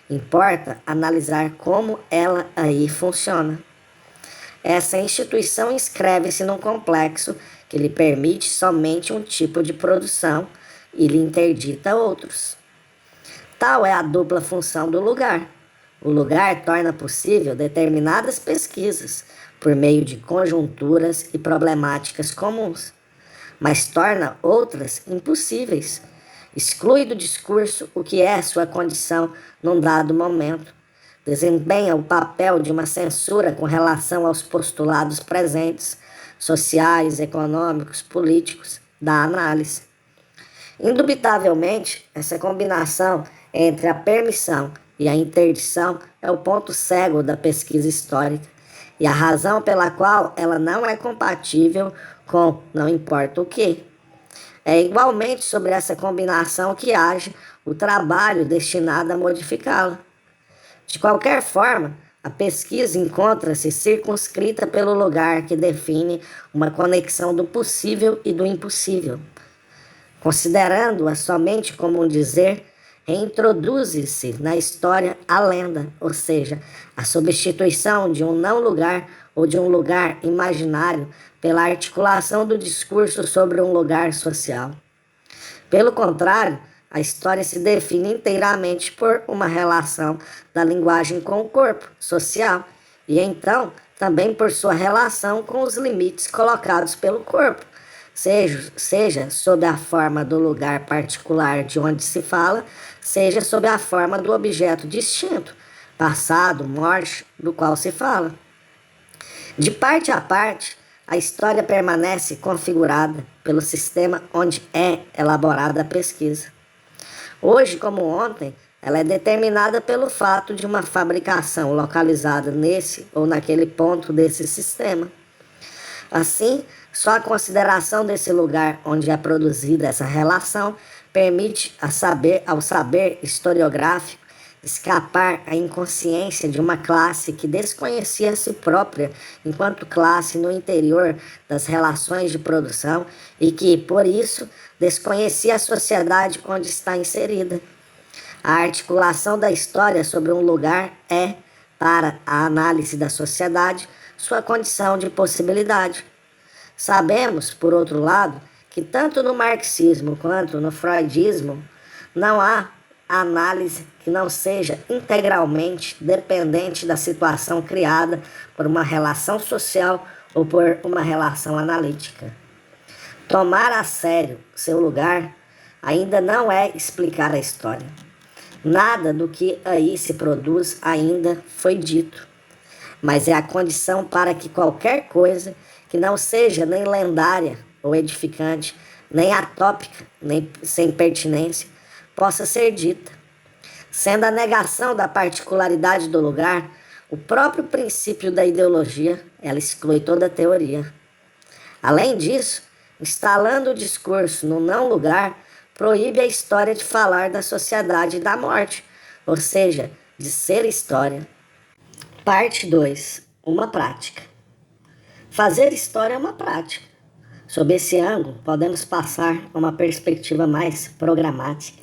importa analisar como ela aí funciona. Essa instituição inscreve-se num complexo que lhe permite somente um tipo de produção e lhe interdita outros. Tal é a dupla função do lugar. O lugar torna possível determinadas pesquisas por meio de conjunturas e problemáticas comuns, mas torna outras impossíveis. Exclui do discurso o que é sua condição num dado momento. Desempenha o papel de uma censura com relação aos postulados presentes, sociais, econômicos, políticos, da análise. Indubitavelmente, essa combinação entre a permissão e a interdição é o ponto cego da pesquisa histórica e a razão pela qual ela não é compatível com não importa o que. É igualmente sobre essa combinação que age o trabalho destinado a modificá-la. De qualquer forma, a pesquisa encontra-se circunscrita pelo lugar que define uma conexão do possível e do impossível. Considerando-a somente como um dizer, reintroduze-se na história a lenda, ou seja, a substituição de um não-lugar ou de um lugar imaginário pela articulação do discurso sobre um lugar social. Pelo contrário, a história se define inteiramente por uma relação da linguagem com o corpo social e, então, também por sua relação com os limites colocados pelo corpo, seja sob a forma do lugar particular de onde se fala, seja sob a forma do objeto distinto, passado, morte, do qual se fala. De parte a parte, a história permanece configurada pelo sistema onde é elaborada a pesquisa. Hoje, como ontem, ela é determinada pelo fato de uma fabricação localizada nesse ou naquele ponto desse sistema. Assim, só a consideração desse lugar onde é produzida essa relação permite ao saber historiográfico escapar à inconsciência de uma classe que desconhecia a si própria enquanto classe no interior das relações de produção e que, por isso, desconhecia a sociedade onde está inserida. A articulação da história sobre um lugar é, para a análise da sociedade, sua condição de possibilidade. Sabemos, por outro lado, que tanto no marxismo quanto no freudismo não há análise que não seja integralmente dependente da situação criada por uma relação social ou por uma relação analítica. Tomar a sério seu lugar ainda não é explicar a história. Nada do que aí se produz ainda foi dito, mas é a condição para que qualquer coisa que não seja nem lendária ou edificante, nem atópica, nem sem pertinência, possa ser dita. Sendo a negação da particularidade do lugar o próprio princípio da ideologia, ela exclui toda a teoria. Além disso, instalando o discurso no não-lugar, proíbe a história de falar da sociedade e da morte, ou seja, de ser história. Parte 2. Uma prática. Fazer história é uma prática. Sob esse ângulo, podemos passar a uma perspectiva mais programática,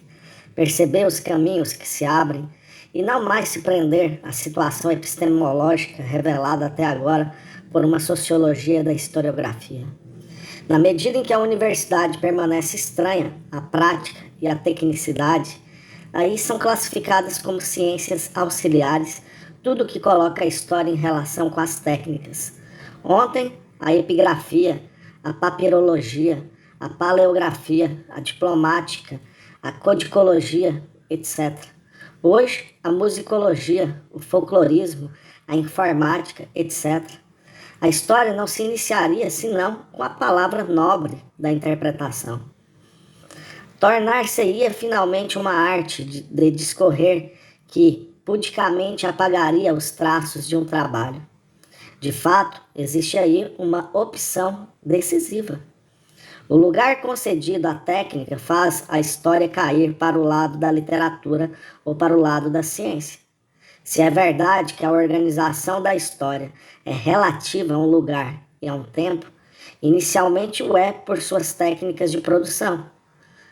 perceber os caminhos que se abrem e não mais se prender à situação epistemológica revelada até agora por uma sociologia da historiografia. Na medida em que a universidade permanece estranha à prática e à tecnicidade, aí são classificadas como ciências auxiliares tudo que coloca a história em relação com as técnicas. Ontem, a epigrafia, a papirologia, a paleografia, a diplomática, a codicologia, etc. Hoje, a musicologia, o folclorismo, a informática, etc. A história não se iniciaria senão com a palavra nobre da interpretação. Tornar-se-ia finalmente uma arte de discorrer que pudicamente apagaria os traços de um trabalho. De fato, existe aí uma opção decisiva. O lugar concedido à técnica faz a história cair para o lado da literatura ou para o lado da ciência. Se é verdade que a organização da história é relativa a um lugar e a um tempo, inicialmente o é por suas técnicas de produção.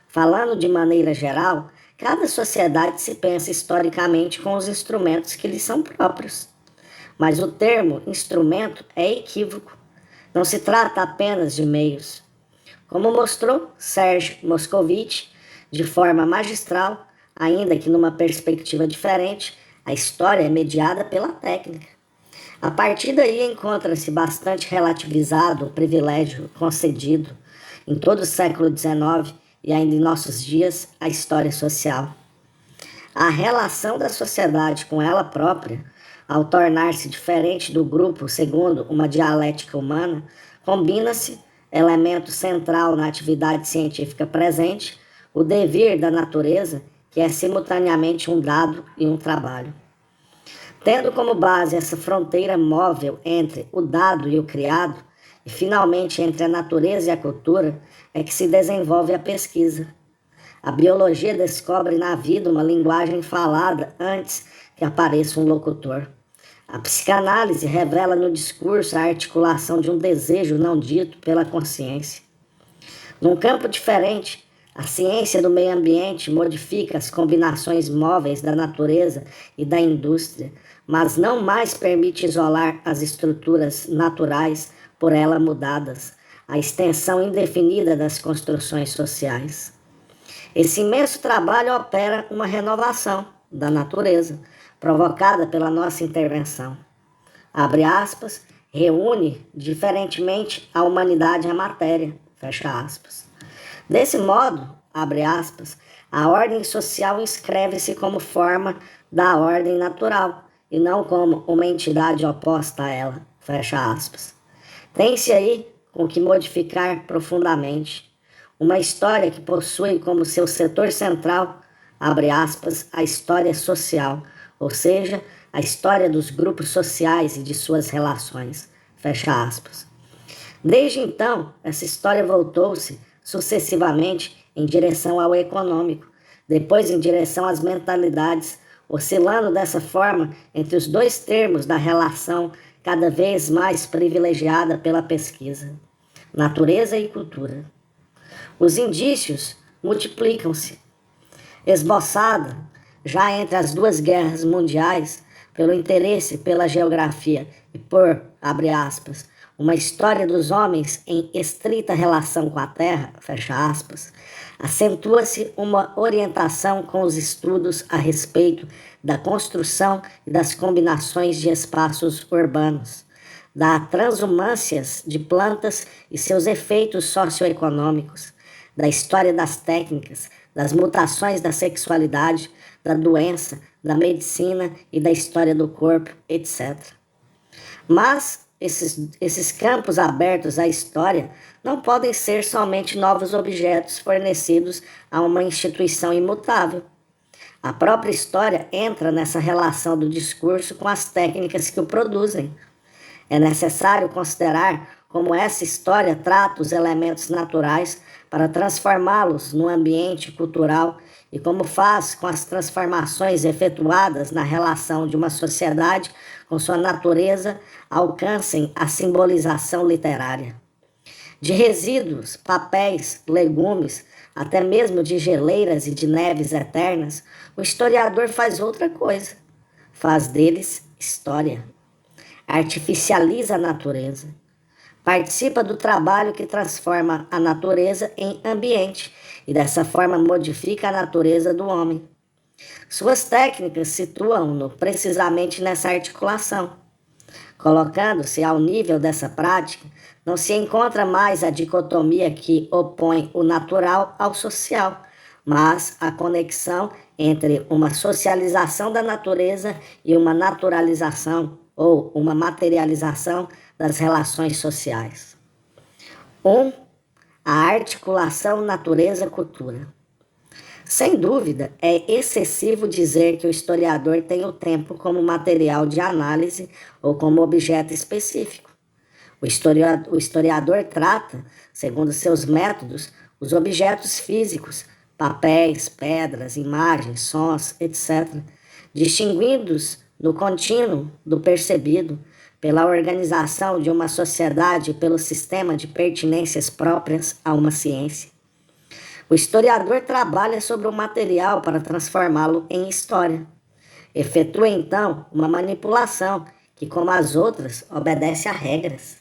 Falando de maneira geral, cada sociedade se pensa historicamente com os instrumentos que lhe são próprios. Mas o termo instrumento é equívoco. Não se trata apenas de meios. Como mostrou Serge Moscovitch de forma magistral, ainda que numa perspectiva diferente, a história é mediada pela técnica. A partir daí encontra-se bastante relativizado o privilégio concedido em todo o século XIX e ainda em nossos dias à história social. A relação da sociedade com ela própria, ao tornar-se diferente do grupo segundo uma dialética humana, combina-se, elemento central na atividade científica presente, o devir da natureza, que é simultaneamente um dado e um trabalho. Tendo como base essa fronteira móvel entre o dado e o criado, e finalmente entre a natureza e a cultura, é que se desenvolve a pesquisa. A biologia descobre na vida uma linguagem falada antes que apareça um locutor. A psicanálise revela no discurso a articulação de um desejo não dito pela consciência. Num campo diferente, a ciência do meio ambiente modifica as combinações móveis da natureza e da indústria, mas não mais permite isolar as estruturas naturais por ela mudadas, a extensão indefinida das construções sociais. Esse imenso trabalho opera uma renovação da natureza, provocada pela nossa intervenção. Abre aspas, reúne diferentemente a humanidade à matéria, fecha aspas. Desse modo, abre aspas, a ordem social inscreve-se como forma da ordem natural e não como uma entidade oposta a ela, fecha aspas. Tem-se aí com que modificar profundamente uma história que possui como seu setor central, abre aspas, a história social, ou seja, a história dos grupos sociais e de suas relações, fecha aspas. Desde então, essa história voltou-se sucessivamente em direção ao econômico, depois em direção às mentalidades, oscilando dessa forma entre os dois termos da relação cada vez mais privilegiada pela pesquisa, natureza e cultura. Os indícios multiplicam-se. Esboçada, já entre as duas guerras mundiais, pelo interesse pela geografia e por, abre aspas, uma história dos homens em estrita relação com a terra, fecha aspas, acentua-se uma orientação com os estudos a respeito da construção e das combinações de espaços urbanos, da transumâncias de plantas e seus efeitos socioeconômicos, da história das técnicas, das mutações da sexualidade, da doença, da medicina e da história do corpo, etc. Mas esses campos abertos à história não podem ser somente novos objetos fornecidos a uma instituição imutável. A própria história entra nessa relação do discurso com as técnicas que o produzem. É necessário considerar como essa história trata os elementos naturais para transformá-los no ambiente cultural e como faz com as transformações efetuadas na relação de uma sociedade com sua natureza alcancem a simbolização literária. De resíduos, papéis, legumes, até mesmo de geleiras e de neves eternas, o historiador faz outra coisa. Faz deles história. Artificializa a natureza. Participa do trabalho que transforma a natureza em ambiente e dessa forma modifica a natureza do homem. Suas técnicas situam-no precisamente nessa articulação. Colocando-se ao nível dessa prática, não se encontra mais a dicotomia que opõe o natural ao social, mas a conexão entre uma socialização da natureza e uma naturalização ou uma materialização das relações sociais. 1. A articulação natureza-cultura. Sem dúvida, é excessivo dizer que o historiador tem o tempo como material de análise ou como objeto específico. O historiador trata, segundo seus métodos, os objetos físicos, papéis, pedras, imagens, sons, etc., distinguindo-os no contínuo do percebido, pela organização de uma sociedade e pelo sistema de pertinências próprias a uma ciência. O historiador trabalha sobre o material para transformá-lo em história. Efetua, então, uma manipulação que, como as outras, obedece a regras.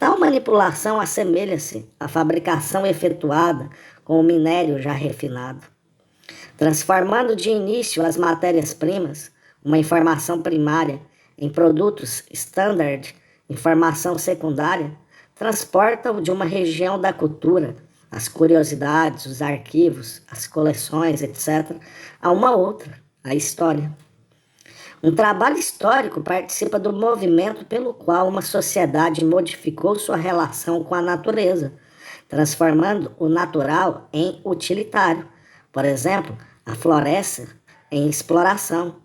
Tal manipulação assemelha-se à fabricação efetuada com o minério já refinado. Transformando de início as matérias-primas, uma informação primária, em produtos standard, informação secundária, transporta-o de uma região da cultura, as curiosidades, os arquivos, as coleções, etc., a uma outra, a história. Um trabalho histórico participa do movimento pelo qual uma sociedade modificou sua relação com a natureza, transformando o natural em utilitário, por exemplo, a floresta em exploração,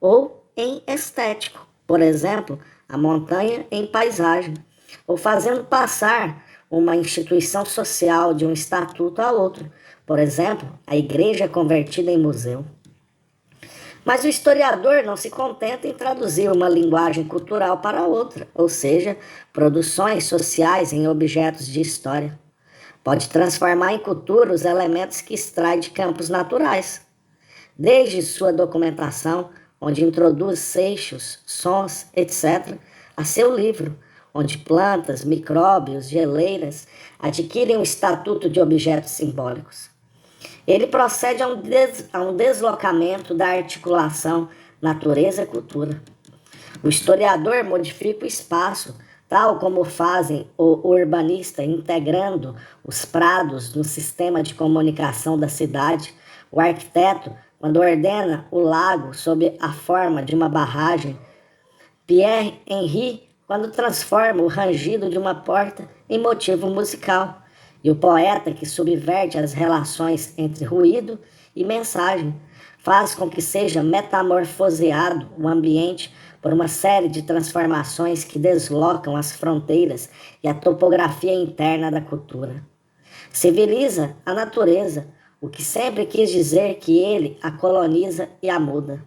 ou em estético, por exemplo, a montanha em paisagem, ou fazendo passar uma instituição social de um estatuto a outro, por exemplo, a igreja convertida em museu. Mas o historiador não se contenta em traduzir uma linguagem cultural para outra, ou seja, produções sociais em objetos de história. Pode transformar em cultura os elementos que extrai de campos naturais. Desde sua documentação, onde introduz seixos, sons, etc., a seu livro, onde plantas, micróbios, geleiras adquirem o estatuto de objetos simbólicos. Ele procede a um deslocamento da articulação natureza-cultura. O historiador modifica o espaço, tal como fazem o urbanista integrando os prados no sistema de comunicação da cidade, o arquiteto, quando ordena o lago sob a forma de uma barragem, Pierre Henry, quando transforma o rangido de uma porta em motivo musical, e o poeta que subverte as relações entre ruído e mensagem, faz com que seja metamorfoseado o ambiente por uma série de transformações que deslocam as fronteiras e a topografia interna da cultura. Civiliza a natureza, o que sempre quis dizer que ele a coloniza e a muda.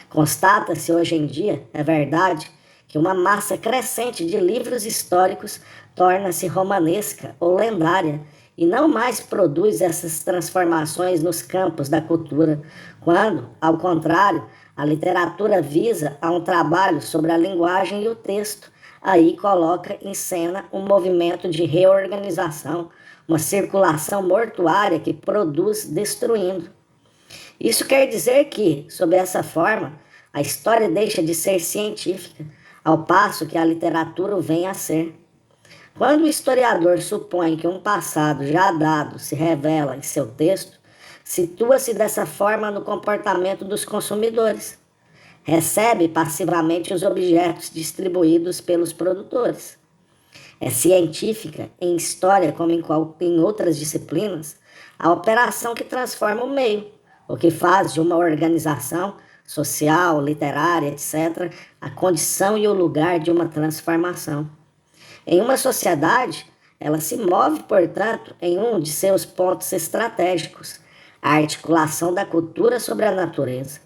Constata-se hoje em dia, é verdade, que uma massa crescente de livros históricos torna-se romanesca ou lendária e não mais produz essas transformações nos campos da cultura, quando, ao contrário, a literatura visa a um trabalho sobre a linguagem e o texto, aí coloca em cena um movimento de reorganização, uma circulação mortuária que produz destruindo. Isso quer dizer que, sob essa forma, a história deixa de ser científica, ao passo que a literatura o vem a ser. Quando o historiador supõe que um passado já dado se revela em seu texto, situa-se dessa forma no comportamento dos consumidores. Recebe passivamente os objetos distribuídos pelos produtores. É científica, em história como em outras disciplinas, a operação que transforma o meio, o que faz de uma organização social, literária, etc., a condição e o lugar de uma transformação. Em uma sociedade, ela se move, portanto, em um de seus pontos estratégicos, a articulação da cultura sobre a natureza.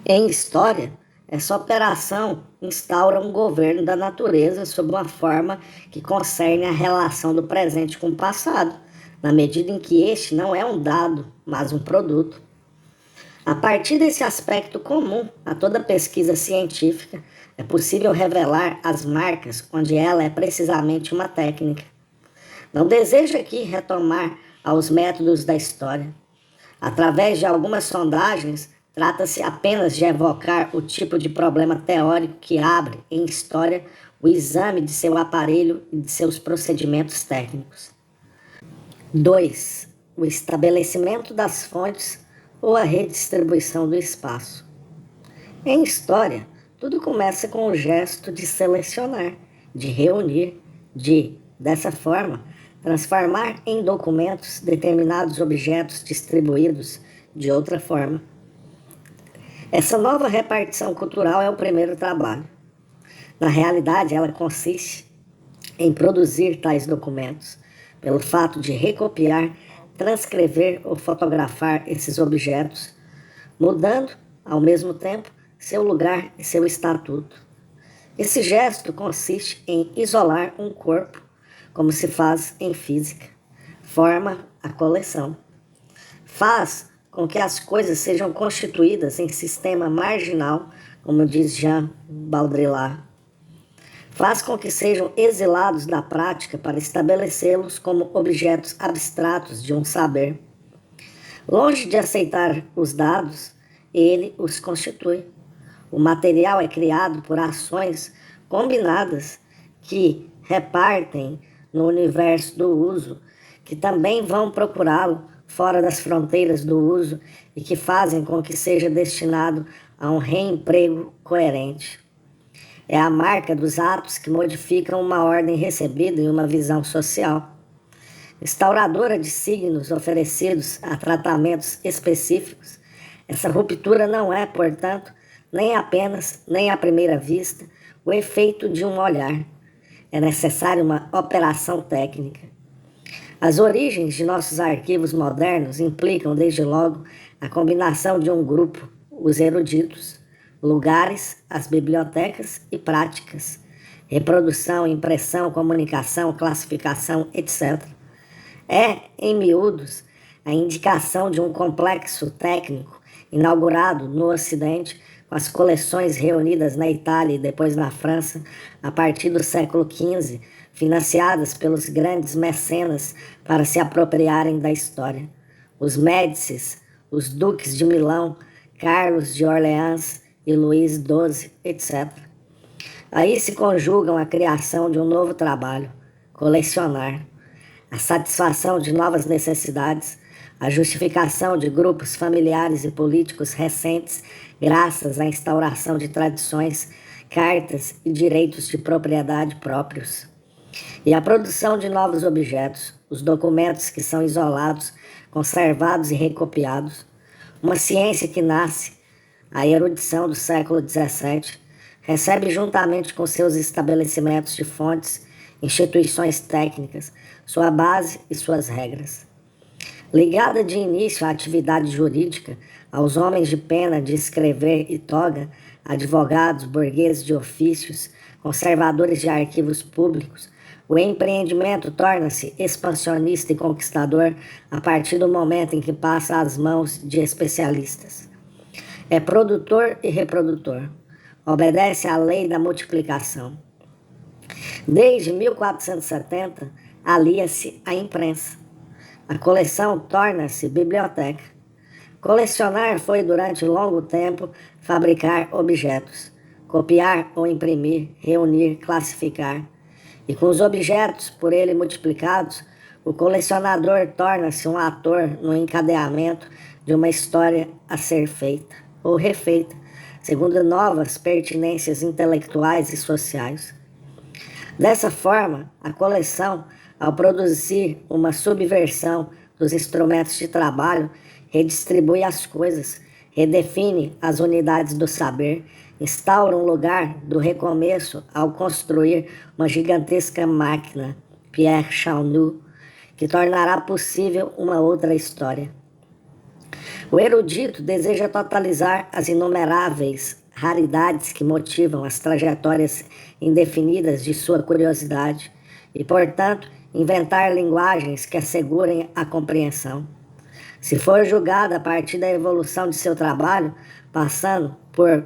Em história, essa operação instaura um governo da natureza sob uma forma que concerne a relação do presente com o passado, na medida em que este não é um dado, mas um produto. A partir desse aspecto comum a toda pesquisa científica, é possível revelar as marcas onde ela é precisamente uma técnica. Não desejo aqui retomar aos métodos da história. Através de algumas sondagens, Trata-se apenas de evocar o tipo de problema teórico que abre, em história, o exame de seu aparelho e de seus procedimentos técnicos. 2. O estabelecimento das fontes ou a redistribuição do espaço. Em história, tudo começa com o gesto de selecionar, de reunir, dessa forma, transformar em documentos determinados objetos distribuídos de outra forma. Essa nova repartição cultural é o primeiro trabalho. Na realidade, ela consiste em produzir tais documentos, pelo fato de recopiar, transcrever ou fotografar esses objetos, mudando, ao mesmo tempo, seu lugar e seu estatuto. Esse gesto consiste em isolar um corpo, como se faz em física. Forma a coleção. Faz com que as coisas sejam constituídas em sistema marginal, como diz Jean Baudrillard. Faz com que sejam exilados da prática para estabelecê-los como objetos abstratos de um saber. Longe de aceitar os dados, ele os constitui. O material é criado por ações combinadas que repartem no universo do uso, que também vão procurá-lo fora das fronteiras do uso e que fazem com que seja destinado a um reemprego coerente. É a marca dos atos que modificam uma ordem recebida em uma visão social. Instauradora de signos oferecidos a tratamentos específicos, essa ruptura não é, portanto, nem apenas, nem à primeira vista, o efeito de um olhar. É necessária uma operação técnica. As origens de nossos arquivos modernos implicam, desde logo, a combinação de um grupo, os eruditos, lugares, as bibliotecas e práticas, reprodução, impressão, comunicação, classificação, etc. É, em miúdos, a indicação de um complexo técnico inaugurado no Ocidente com as coleções reunidas na Itália e depois na França a partir do século XV, financiadas pelos grandes mecenas para se apropriarem da história. Os Médicis, os duques de Milão, Carlos de Orleans e Luís XII, etc. Aí se conjugam a criação de um novo trabalho, colecionar, a satisfação de novas necessidades, a justificação de grupos familiares e políticos recentes graças à instauração de tradições, cartas e direitos de propriedade próprios. E a produção de novos objetos, os documentos que são isolados, conservados e recopiados. Uma ciência que nasce, a erudição do século XVII, recebe juntamente com seus estabelecimentos de fontes, instituições técnicas, sua base e suas regras. Ligada de início à atividade jurídica, aos homens de pena de escrever e toga, advogados, burgueses de ofícios, conservadores de arquivos públicos, o empreendimento torna-se expansionista e conquistador a partir do momento em que passa às mãos de especialistas. É produtor e reprodutor. Obedece à lei da multiplicação. Desde 1470, alia-se à imprensa. A coleção torna-se biblioteca. Colecionar foi durante longo tempo fabricar objetos, copiar ou imprimir, reunir, classificar. E com os objetos por ele multiplicados, o colecionador torna-se um ator no encadeamento de uma história a ser feita ou refeita, segundo novas pertinências intelectuais e sociais. Dessa forma, a coleção, ao produzir uma subversão dos instrumentos de trabalho, redistribui as coisas, redefine as unidades do saber, instaura um lugar do recomeço ao construir uma gigantesca máquina, Pierre Chaunu, que tornará possível uma outra história. O erudito deseja totalizar as inumeráveis raridades que motivam as trajetórias indefinidas de sua curiosidade e, portanto, inventar linguagens que assegurem a compreensão. Se for julgado a partir da evolução de seu trabalho, passando por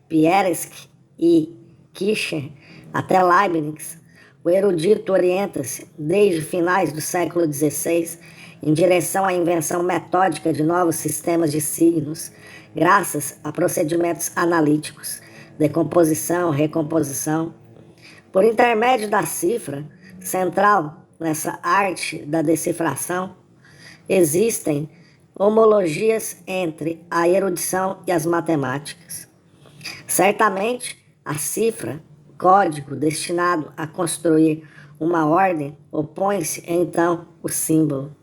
Piassky e Kircher até Leibniz, o erudito orienta-se, desde finais do século XVI, em direção à invenção metódica de novos sistemas de signos, graças a procedimentos analíticos, decomposição, recomposição. Por intermédio da cifra, central nessa arte da decifração, existem homologias entre a erudição e as matemáticas. Certamente, a cifra, código destinado a construir uma ordem, opõe-se então o símbolo.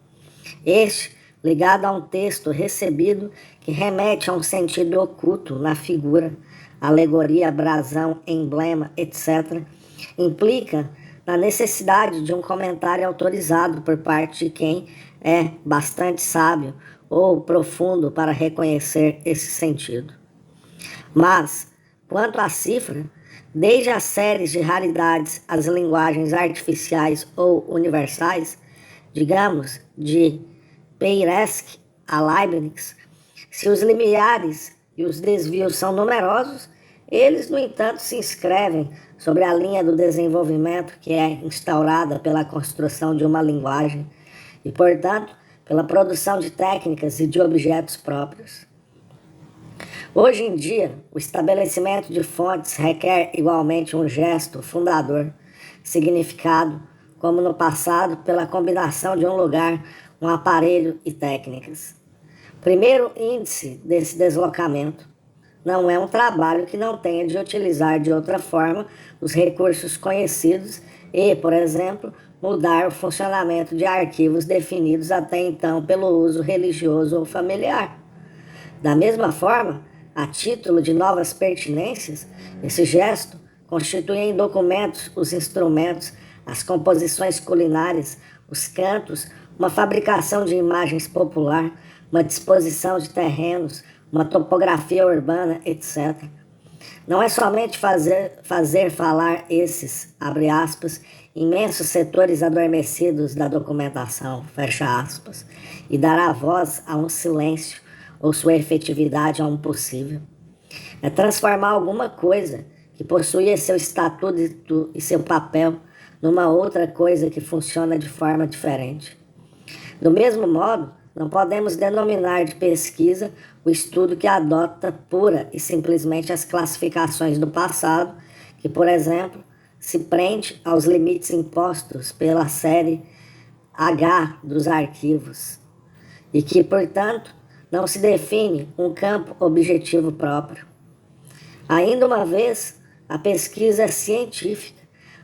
Este, ligado a um texto recebido que remete a um sentido oculto na figura, alegoria, brasão, emblema, etc., implica na necessidade de um comentário autorizado por parte de quem é bastante sábio ou profundo para reconhecer esse sentido. Mas, quanto à cifra, desde as séries de raridades às linguagens artificiais ou universais, digamos, de Peiresc a Leibniz, se os limiares e os desvios são numerosos, eles, no entanto, se inscrevem sobre a linha do desenvolvimento que é instaurada pela construção de uma linguagem e, portanto, pela produção de técnicas e de objetos próprios. Hoje em dia, o estabelecimento de fontes requer igualmente um gesto fundador, significado, como no passado, pela combinação de um lugar, um aparelho e técnicas. Primeiro índice desse deslocamento não é um trabalho que não tenha de utilizar de outra forma os recursos conhecidos e, por exemplo, mudar o funcionamento de arquivos definidos até então pelo uso religioso ou familiar. Da mesma forma, a título de novas pertinências, esse gesto constitui em documentos os instrumentos, as composições culinárias, os cantos, uma fabricação de imagens popular, uma disposição de terrenos, uma topografia urbana, etc. Não é somente fazer falar esses, abre aspas, imensos setores adormecidos da documentação, fecha aspas, e dar a voz a um silêncio ou sua efetividade a um possível. É transformar alguma coisa que possuía seu estatuto e seu papel numa outra coisa que funciona de forma diferente. Do mesmo modo, não podemos denominar de pesquisa o estudo que adota pura e simplesmente as classificações do passado, que, por exemplo, se prende aos limites impostos pela série H dos arquivos, e que, portanto, não se define um campo objetivo próprio. Ainda uma vez, a pesquisa é científica,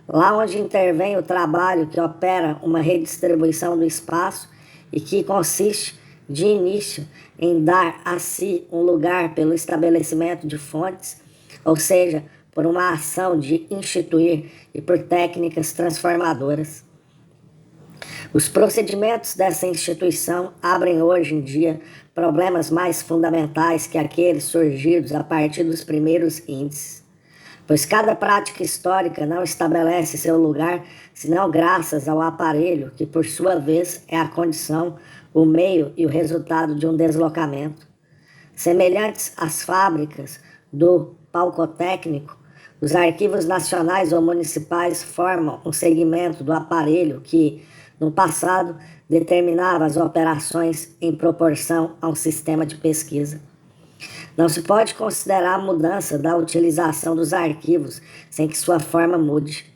lá onde intervém o trabalho que opera uma redistribuição do espaço e que consiste, de início, em dar a si um lugar pelo estabelecimento de fontes, ou seja, por uma ação de instituir e por técnicas transformadoras. Os procedimentos dessa instituição abrem hoje em dia problemas mais fundamentais que aqueles surgidos a partir dos primeiros índices, pois cada prática histórica não estabelece seu lugar senão graças ao aparelho que, por sua vez, é a condição, o meio e o resultado de um deslocamento. Semelhantes às fábricas do palcotécnico, os arquivos nacionais ou municipais formam um segmento do aparelho que, no passado, determinava as operações em proporção a um sistema de pesquisa. Não se pode considerar a mudança da utilização dos arquivos sem que sua forma mude.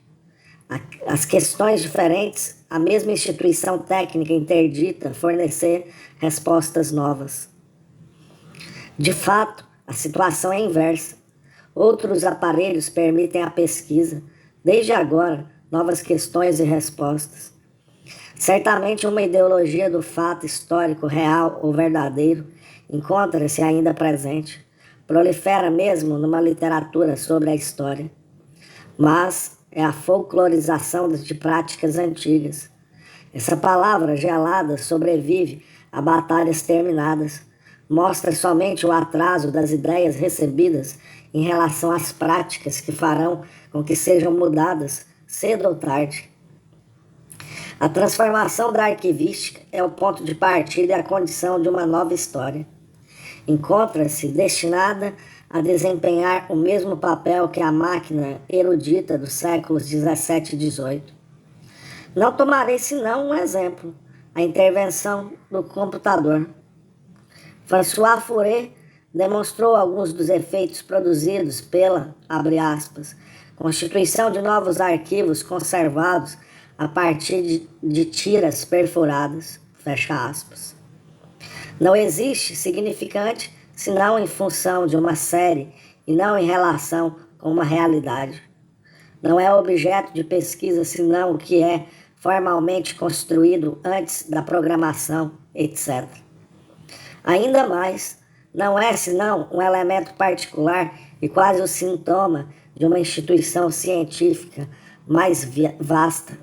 As questões diferentes, a mesma instituição técnica interdita fornecer respostas novas. De fato, a situação é inversa. Outros aparelhos permitem a pesquisa, desde agora, novas questões e respostas. Certamente uma ideologia do fato histórico real ou verdadeiro encontra-se ainda presente, prolifera mesmo numa literatura sobre a história. Mas é a folclorização de práticas antigas. Essa palavra gelada sobrevive a batalhas terminadas, mostra somente o atraso das ideias recebidas em relação às práticas que farão com que sejam mudadas cedo ou tarde. A transformação da arquivística é o ponto de partida e a condição de uma nova história. Encontra-se destinada a desempenhar o mesmo papel que a máquina erudita dos séculos 17 e 18. Não tomarei senão um exemplo, a intervenção do computador. François Furet demonstrou alguns dos efeitos produzidos pela, abre aspas, constituição de novos arquivos conservados a partir de tiras perfuradas, fecha aspas. Não existe significante senão em função de uma série e não em relação com uma realidade. Não é objeto de pesquisa senão o que é formalmente construído antes da programação, etc. Ainda mais, não é senão um elemento particular e quase o sintoma de uma instituição científica mais vasta.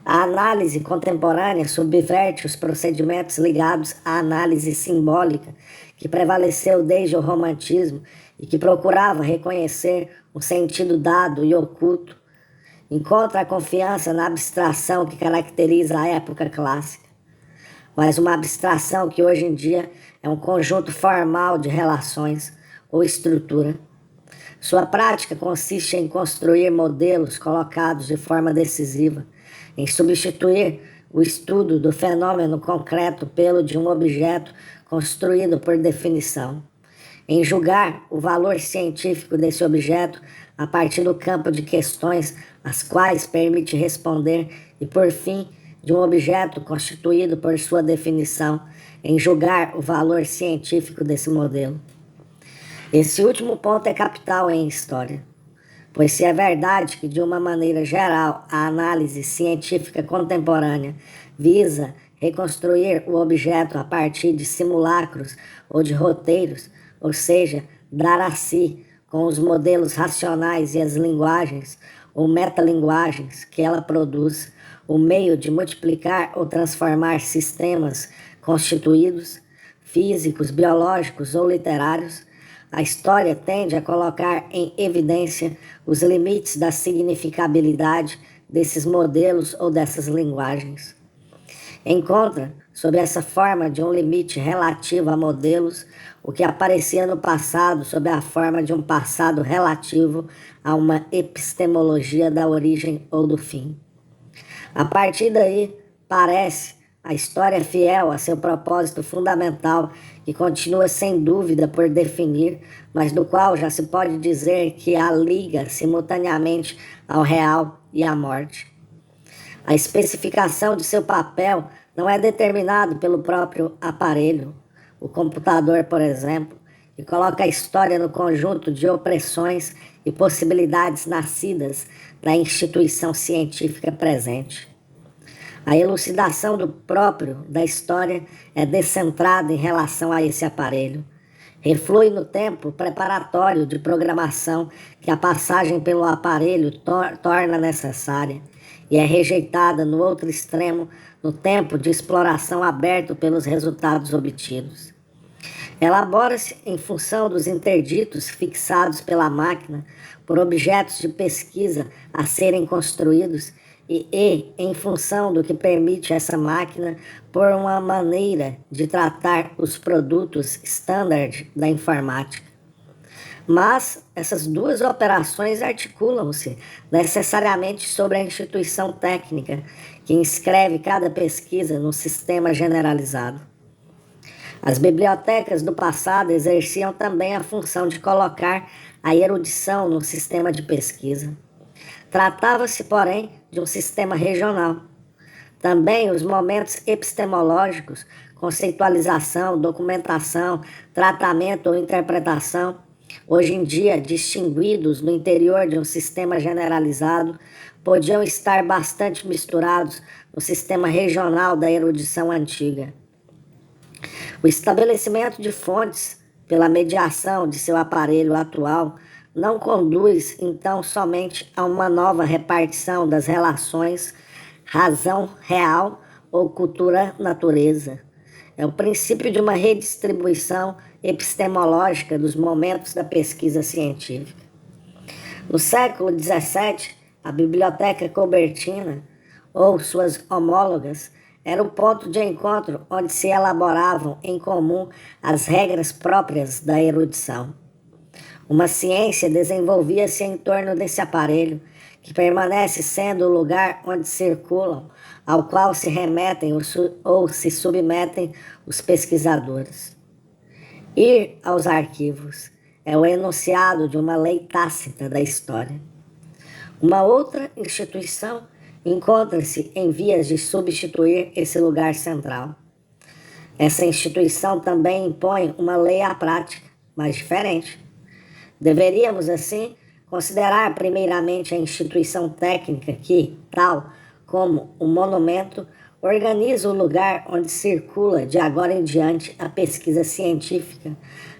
A análise contemporânea subverte os procedimentos ligados à análise simbólica que prevaleceu desde o romantismo e que procurava reconhecer o sentido dado e oculto. Encontra a confiança na abstração que caracteriza a época clássica, mas uma abstração que hoje em dia é um conjunto formal de relações ou estrutura. Sua prática consiste em construir modelos colocados de forma decisiva, em substituir o estudo do fenômeno concreto pelo de um objeto construído por definição, em julgar o valor científico desse objeto a partir do campo de questões às quais permite responder e, por fim, de um objeto constituído por sua definição, em julgar o valor científico desse modelo. Esse último ponto é capital em história, pois se é verdade que, de uma maneira geral, a análise científica contemporânea visa reconstruir o objeto a partir de simulacros ou de roteiros, ou seja, dar a si, com os modelos racionais e as linguagens ou metalinguagens que ela produz, o meio de multiplicar ou transformar sistemas constituídos, físicos, biológicos ou literários, a história tende a colocar em evidência os limites da significabilidade desses modelos ou dessas linguagens. Encontra, sob essa forma de um limite relativo a modelos, o que aparecia no passado sob a forma de um passado relativo a uma epistemologia da origem ou do fim. A partir daí, parece a história fiel a seu propósito fundamental, que continua sem dúvida por definir, mas do qual já se pode dizer que a liga simultaneamente ao real e à morte. A especificação de seu papel não é determinado pelo próprio aparelho, o computador, por exemplo, que coloca a história no conjunto de opressões e possibilidades nascidas da instituição científica presente. A elucidação do próprio da história é descentrada em relação a esse aparelho. Reflui no tempo preparatório de programação que a passagem pelo aparelho torna necessária e é rejeitada no outro extremo no tempo de exploração aberto pelos resultados obtidos. Elabora-se em função dos interditos fixados pela máquina por objetos de pesquisa a serem construídos e em função do que permite essa máquina por uma maneira de tratar os produtos standard da informática. Mas essas duas operações articulam-se necessariamente sobre a instituição técnica que inscreve cada pesquisa no sistema generalizado. As bibliotecas do passado exerciam também a função de colocar a erudição no sistema de pesquisa. Tratava-se, porém, de um sistema regional. Também os momentos epistemológicos, conceitualização, documentação, tratamento ou interpretação, hoje em dia distinguidos no interior de um sistema generalizado, podiam estar bastante misturados no sistema regional da erudição antiga. O estabelecimento de fontes, pela mediação de seu aparelho atual, não conduz, então, somente a uma nova repartição das relações razão real ou cultura-natureza. É o princípio de uma redistribuição epistemológica dos momentos da pesquisa científica. No século XVII, a Biblioteca Colbertina, ou suas homólogas, era o ponto de encontro onde se elaboravam em comum as regras próprias da erudição. Uma ciência desenvolvia-se em torno desse aparelho, que permanece sendo o lugar onde circulam, ao qual se remetem ou se submetem os pesquisadores. Ir aos arquivos é o enunciado de uma lei tácita da história. Uma outra instituição encontra-se em vias de substituir esse lugar central. Essa instituição também impõe uma lei à prática, mas diferente. Deveríamos, assim, considerar primeiramente a instituição técnica que, tal como o monumento, organiza o lugar onde circula de agora em diante a pesquisa científica,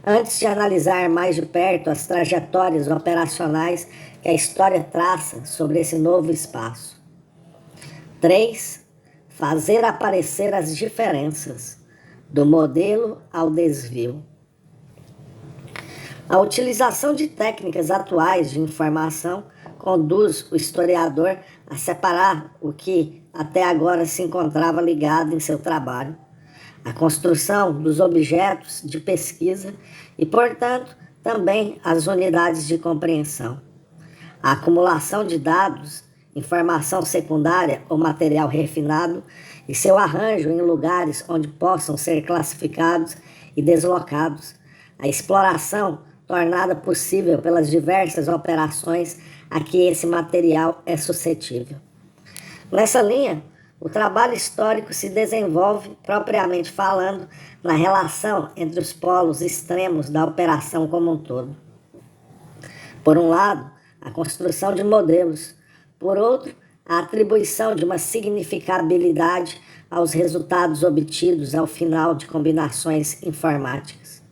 antes de analisar mais de perto as trajetórias operacionais que a história traça sobre esse novo espaço. 3. Fazer aparecer as diferenças, do modelo ao desvio. A utilização de técnicas atuais de informação conduz o historiador a separar o que até agora se encontrava ligado em seu trabalho, a construção dos objetos de pesquisa e, portanto, também as unidades de compreensão. A acumulação de dados, informação secundária ou material refinado e seu arranjo em lugares onde possam ser classificados e deslocados, a exploração tornada possível pelas diversas operações a que esse material é suscetível. Nessa linha, o trabalho histórico se desenvolve, propriamente falando, na relação entre os polos extremos da operação como um todo. Por um lado, a construção de modelos, por outro, a atribuição de uma significabilidade aos resultados obtidos ao final de combinações informáticas.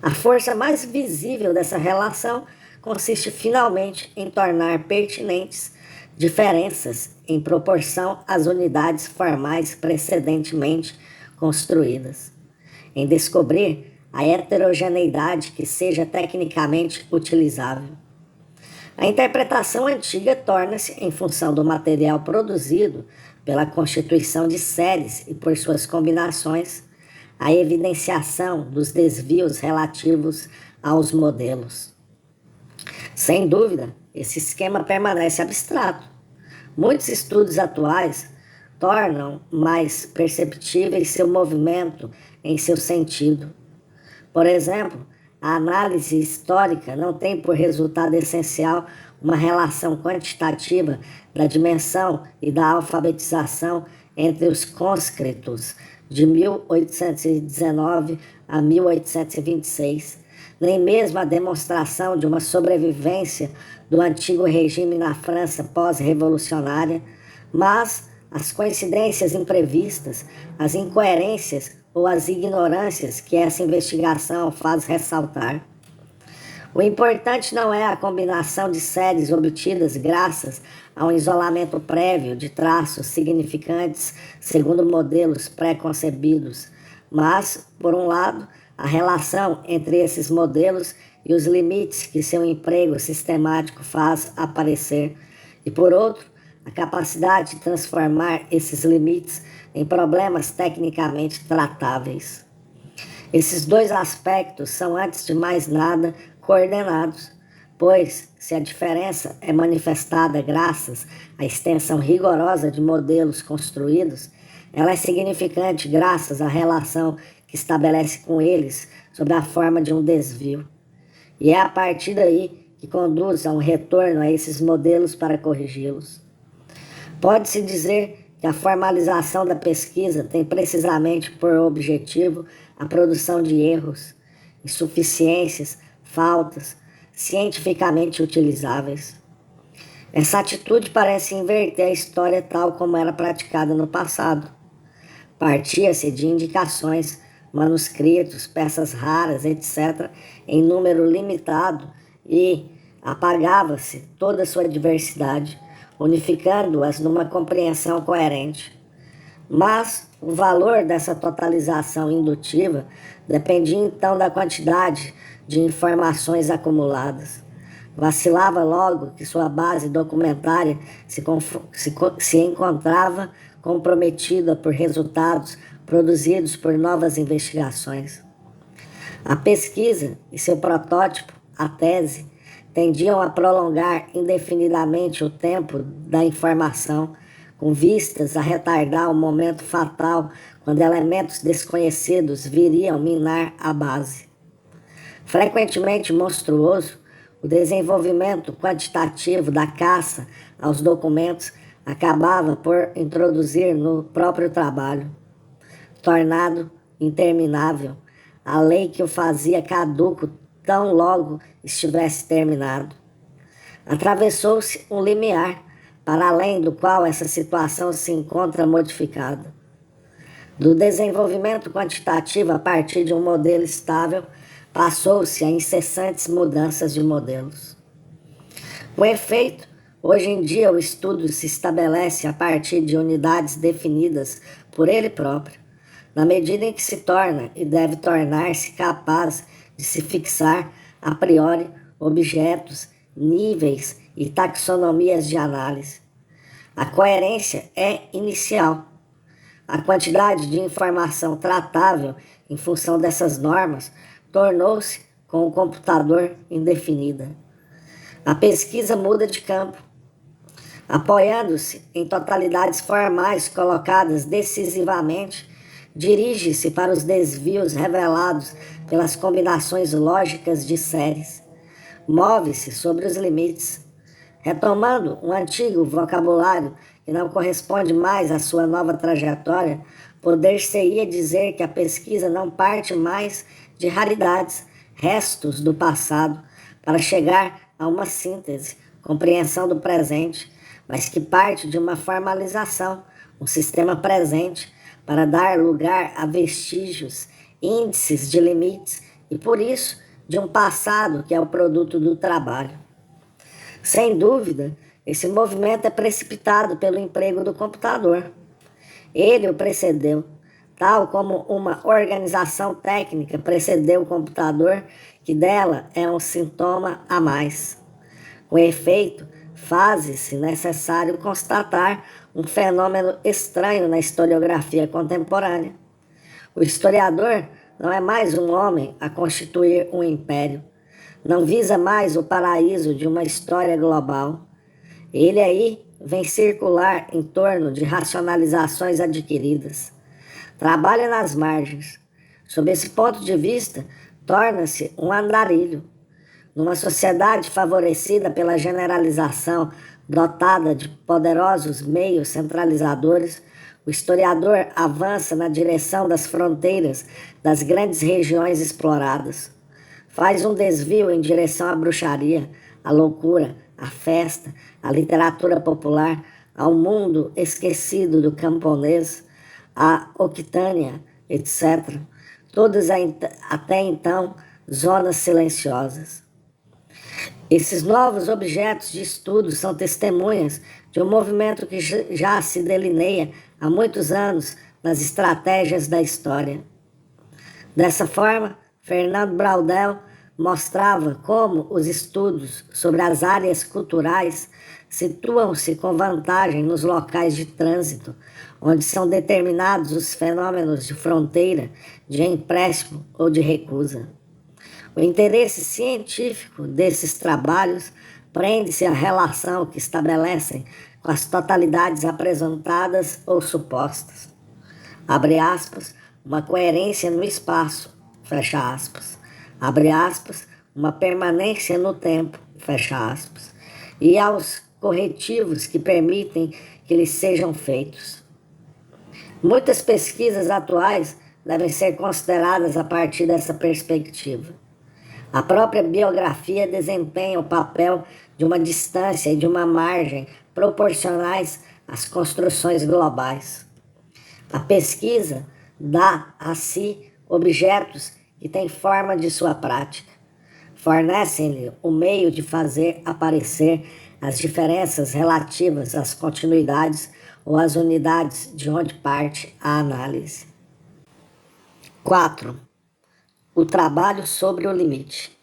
A força mais visível dessa relação consiste finalmente em tornar pertinentes diferenças em proporção às unidades formais precedentemente construídas, em descobrir a heterogeneidade que seja tecnicamente utilizável. A interpretação antiga torna-se, em função do material produzido pela constituição de séries e por suas combinações, a evidenciação dos desvios relativos aos modelos. Sem dúvida, esse esquema permanece abstrato. Muitos estudos atuais tornam mais perceptíveis seu movimento em seu sentido. Por exemplo, a análise histórica não tem por resultado essencial uma relação quantitativa da dimensão e da alfabetização entre os conscritos de 1819 a 1826, nem mesmo a demonstração de uma sobrevivência do antigo regime na França pós-revolucionária, mas as coincidências imprevistas, as incoerências ou as ignorâncias que essa investigação faz ressaltar. O importante não é a combinação de séries obtidas graças a um isolamento prévio de traços significantes segundo modelos pré-concebidos, mas, por um lado, a relação entre esses modelos e os limites que seu emprego sistemático faz aparecer, e, por outro, a capacidade de transformar esses limites em problemas tecnicamente tratáveis. Esses dois aspectos são, antes de mais nada, coordenados, pois, se a diferença é manifestada graças à extensão rigorosa de modelos construídos, ela é significante graças à relação que estabelece com eles sob a forma de um desvio. E é a partir daí que conduz a um retorno a esses modelos para corrigi-los. Pode-se dizer que a formalização da pesquisa tem precisamente por objetivo a produção de erros, insuficiências, faltas, cientificamente utilizáveis. Essa atitude parece inverter a história tal como era praticada no passado. Partia-se de indicações, manuscritos, peças raras, etc., em número limitado e apagava-se toda a sua diversidade, unificando-as numa compreensão coerente. Mas o valor dessa totalização indutiva dependia então da quantidade de informações acumuladas. Vacilava logo que sua base documentária se encontrava comprometida por resultados produzidos por novas investigações. A pesquisa e seu protótipo, a tese, tendiam a prolongar indefinidamente o tempo da informação, com vistas a retardar o momento fatal quando elementos desconhecidos viriam minar a base. Frequentemente monstruoso, o desenvolvimento quantitativo da caça aos documentos acabava por introduzir no próprio trabalho, tornado interminável, a lei que o fazia caduco tão logo estivesse terminado. Atravessou-se um limiar, para além do qual essa situação se encontra modificada. Do desenvolvimento quantitativo a partir de um modelo estável, passou-se a incessantes mudanças de modelos. Com efeito, hoje em dia o estudo se estabelece a partir de unidades definidas por ele próprio, na medida em que se torna e deve tornar-se capaz de se fixar a priori objetos, níveis e taxonomias de análise. A coerência é inicial. A quantidade de informação tratável em função dessas normas tornou-se, com o computador, indefinida. A pesquisa muda de campo, apoiando-se em totalidades formais colocadas decisivamente, dirige-se para os desvios revelados pelas combinações lógicas de séries. Move-se sobre os limites, retomando um antigo vocabulário que não corresponde mais à sua nova trajetória. Poder-se-ia dizer que a pesquisa não parte mais de raridades, restos do passado, para chegar a uma síntese, compreensão do presente, mas que parte de uma formalização, um sistema presente, para dar lugar a vestígios, índices de limites e, por isso, de um passado que é o produto do trabalho. Sem dúvida, esse movimento é precipitado pelo emprego do computador. Ele o precedeu, tal como uma organização técnica precedeu o computador, que dela é um sintoma a mais. Com efeito, faz-se necessário constatar um fenômeno estranho na historiografia contemporânea. O historiador não é mais um homem a constituir um império, não visa mais o paraíso de uma história global. Ele aí vem circular em torno de racionalizações adquiridas. Trabalha nas margens. Sob esse ponto de vista, torna-se um andarilho. Numa sociedade favorecida pela generalização, dotada de poderosos meios centralizadores, o historiador avança na direção das fronteiras das grandes regiões exploradas. Faz um desvio em direção à bruxaria, à loucura, à festa, à literatura popular, ao mundo esquecido do camponês, à Occitânia, etc. Todas até então zonas silenciosas. Esses novos objetos de estudo são testemunhas de um movimento que já se delineia há muitos anos nas estratégias da história. Dessa forma, Fernando Braudel mostrava como os estudos sobre as áreas culturais situam-se com vantagem nos locais de trânsito, onde são determinados os fenômenos de fronteira, de empréstimo ou de recusa. O interesse científico desses trabalhos prende-se à relação que estabelecem com as totalidades apresentadas ou supostas. Abre aspas, uma coerência no espaço, fecha aspas. Abre aspas, uma permanência no tempo, fecha aspas. E aos corretivos que permitem que eles sejam feitos. Muitas pesquisas atuais devem ser consideradas a partir dessa perspectiva. A própria biografia desempenha o papel de uma distância e de uma margem proporcionais às construções globais. A pesquisa dá a si objetos que têm forma de sua prática. Fornecem-lhe o meio de fazer aparecer as diferenças relativas às continuidades ou às unidades de onde parte a análise. 4. O trabalho sobre o limite.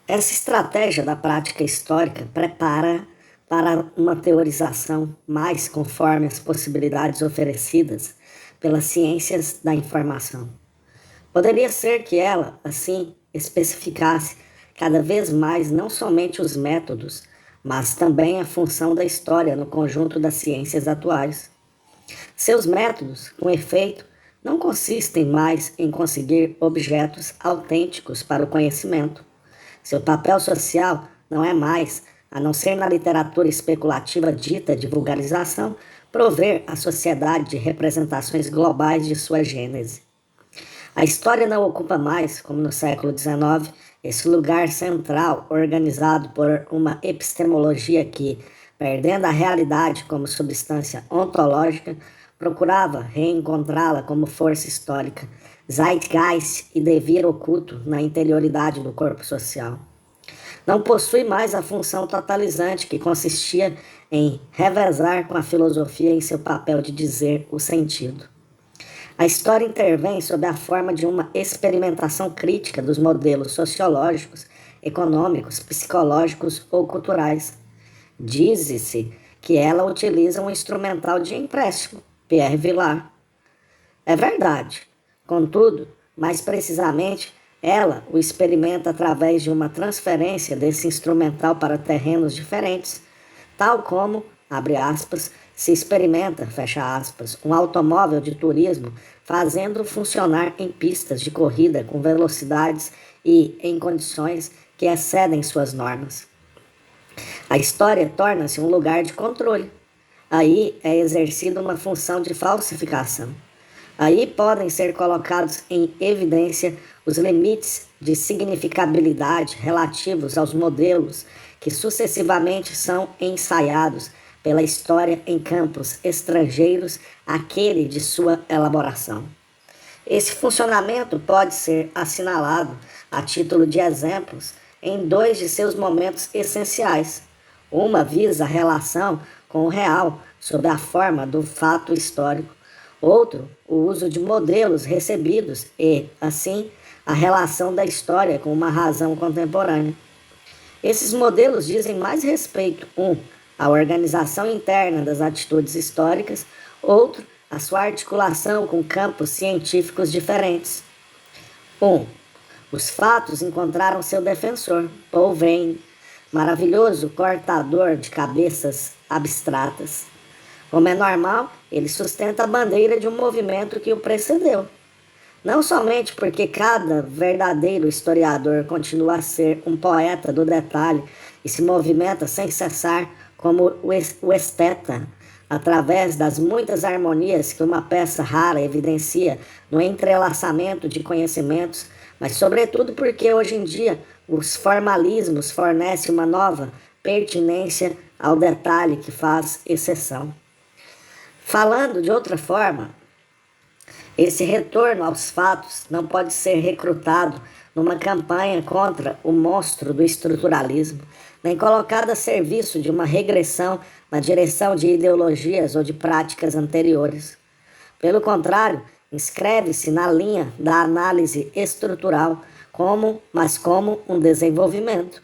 Essa estratégia da prática histórica prepara para uma teorização mais conforme as possibilidades oferecidas pelas ciências da informação. Poderia ser que ela, assim, especificasse cada vez mais não somente os métodos, mas também a função da história no conjunto das ciências atuais. Seus métodos, com efeito, não consistem mais em conseguir objetos autênticos para o conhecimento. Seu papel social não é mais, a não ser na literatura especulativa dita de vulgarização, prover à sociedade de representações globais de sua gênese. A história não ocupa mais, como no século XIX, esse lugar central organizado por uma epistemologia que, perdendo a realidade como substância ontológica, procurava reencontrá-la como força histórica, zeitgeist e devir oculto na interioridade do corpo social. Não possui mais a função totalizante que consistia em revezar com a filosofia em seu papel de dizer o sentido. A história intervém sob a forma de uma experimentação crítica dos modelos sociológicos, econômicos, psicológicos ou culturais. Diz-se que ela utiliza um instrumental de empréstimo, Pierre Vilar. É verdade. Contudo, mais precisamente, ela o experimenta através de uma transferência desse instrumental para terrenos diferentes, tal como, abre aspas, se experimenta, fecha aspas, um automóvel de turismo fazendo funcionar em pistas de corrida com velocidades e em condições que excedem suas normas. A história torna-se um lugar de controle. Aí é exercida uma função de falsificação. Aí podem ser colocados em evidência os limites de significabilidade relativos aos modelos que sucessivamente são ensaiados pela história em campos estrangeiros àquele de sua elaboração. Esse funcionamento pode ser assinalado, a título de exemplos, em dois de seus momentos essenciais. Uma visa a relação com o real, sob a forma do fato histórico. Outro, o uso de modelos recebidos e, assim, a relação da história com uma razão contemporânea. Esses modelos dizem mais respeito, à organização interna das atitudes históricas, outro, à sua articulação com campos científicos diferentes. Os fatos encontraram seu defensor, Paul Veyne, maravilhoso cortador de cabeças abstratas. Como é normal, ele sustenta a bandeira de um movimento que o precedeu. Não somente porque cada verdadeiro historiador continua a ser um poeta do detalhe e se movimenta sem cessar como o esteta, através das muitas harmonias que uma peça rara evidencia no entrelaçamento de conhecimentos, mas sobretudo porque hoje em dia os formalismos fornecem uma nova pertinência ao detalhe que faz exceção. Falando de outra forma, esse retorno aos fatos não pode ser recrutado numa campanha contra o monstro do estruturalismo, nem colocado a serviço de uma regressão na direção de ideologias ou de práticas anteriores. Pelo contrário, inscreve-se na linha da análise estrutural como um desenvolvimento,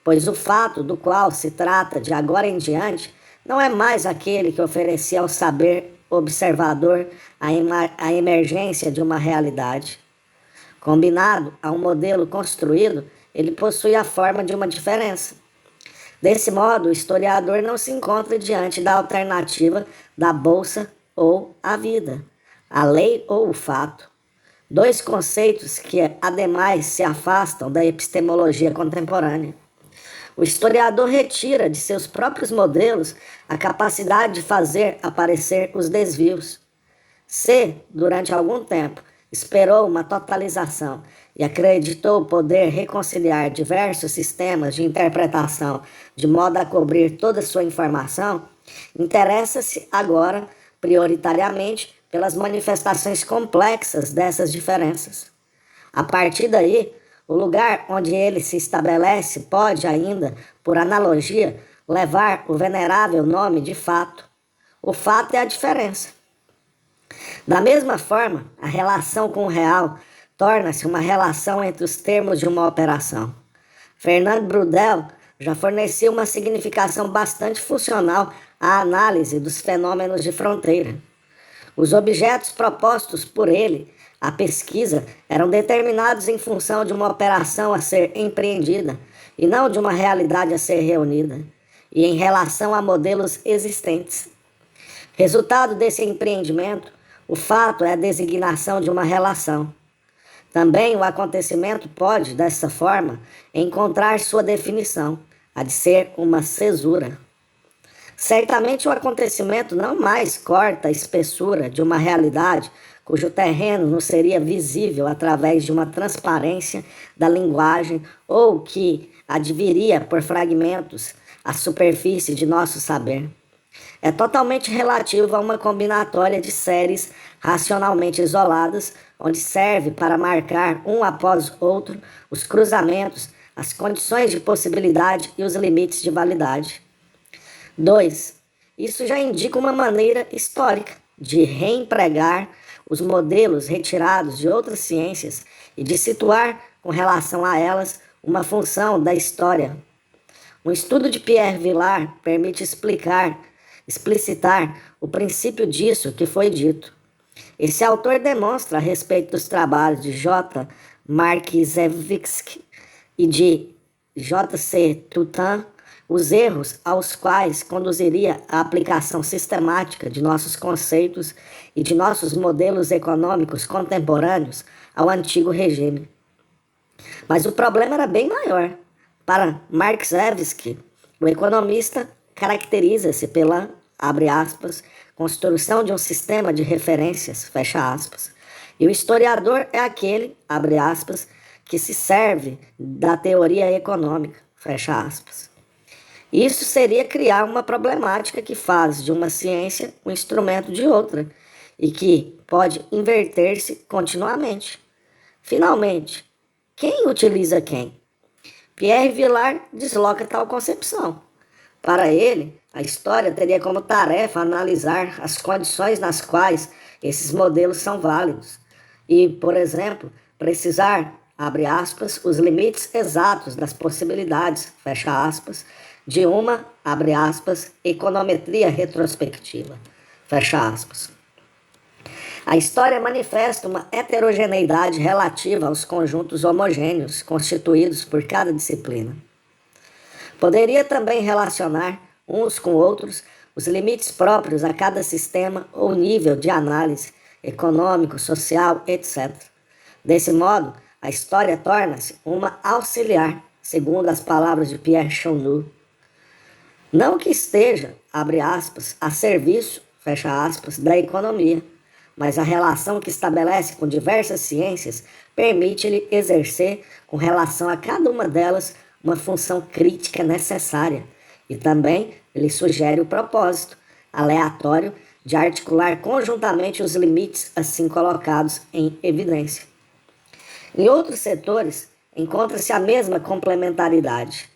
pois o fato do qual se trata de agora em diante não é mais aquele que oferecia ao saber observador a emergência de uma realidade. Combinado a um modelo construído, ele possui a forma de uma diferença. Desse modo, o historiador não se encontra diante da alternativa da bolsa ou a vida, a lei ou o fato. Dois conceitos que, ademais, se afastam da epistemologia contemporânea. O historiador retira de seus próprios modelos a capacidade de fazer aparecer os desvios. Se, durante algum tempo, esperou uma totalização e acreditou poder reconciliar diversos sistemas de interpretação de modo a cobrir toda sua informação, interessa-se agora, prioritariamente, pelas manifestações complexas dessas diferenças. A partir daí, o lugar onde ele se estabelece pode ainda, por analogia, levar o venerável nome de fato. O fato é a diferença. Da mesma forma, a relação com o real torna-se uma relação entre os termos de uma operação. Fernand Braudel já forneceu uma significação bastante funcional à análise dos fenômenos de fronteira. Os objetos propostos por ele à pesquisa eram determinados em função de uma operação a ser empreendida e não de uma realidade a ser reunida, e em relação a modelos existentes. Resultado desse empreendimento, O fato é a designação de uma relação. Também o acontecimento pode, dessa forma, encontrar sua definição, a de ser uma cesura. Certamente o acontecimento não mais corta a espessura de uma realidade cujo terreno não seria visível através de uma transparência da linguagem ou que adviria por fragmentos à superfície de nosso saber. É totalmente relativo a uma combinatória de séries racionalmente isoladas, onde serve para marcar um após outro os cruzamentos, as condições de possibilidade e os limites de validade. 2. Isso já indica uma maneira histórica de reempregar os modelos retirados de outras ciências e de situar, com relação a elas, uma função da história. Um estudo de Pierre Vilar permite explicitar o princípio disso que foi dito. Esse autor demonstra a respeito dos trabalhos de J. Markievicz e de J. C. Tutan os erros aos quais conduziria a aplicação sistemática de nossos conceitos e de nossos modelos econômicos contemporâneos ao antigo regime. Mas o problema era bem maior. Para Markievicz, o economista caracteriza-se pela, abre aspas, construção de um sistema de referências, fecha aspas, e o historiador é aquele, abre aspas, que se serve da teoria econômica, fecha aspas. Isso seria criar uma problemática que faz de uma ciência um instrumento de outra e que pode inverter-se continuamente. Finalmente, quem utiliza quem? Pierre Vilar desloca tal concepção. Para ele, a história teria como tarefa analisar as condições nas quais esses modelos são válidos e, por exemplo, precisar, abre aspas, os limites exatos das possibilidades, fecha aspas, de uma, abre aspas, econometria retrospectiva, fecha aspas. A história manifesta uma heterogeneidade relativa aos conjuntos homogêneos constituídos por cada disciplina. Poderia também relacionar, uns com outros, os limites próprios a cada sistema ou nível de análise econômico, social, etc. Desse modo, a história torna-se uma auxiliar, segundo as palavras de Pierre Chaunu. Não que esteja, abre aspas, a serviço, fecha aspas, da economia, mas a relação que estabelece com diversas ciências permite-lhe exercer, com relação a cada uma delas, uma função crítica necessária, e também lhe sugere o propósito aleatório de articular conjuntamente os limites assim colocados em evidência. Em outros setores, encontra-se a mesma complementaridade.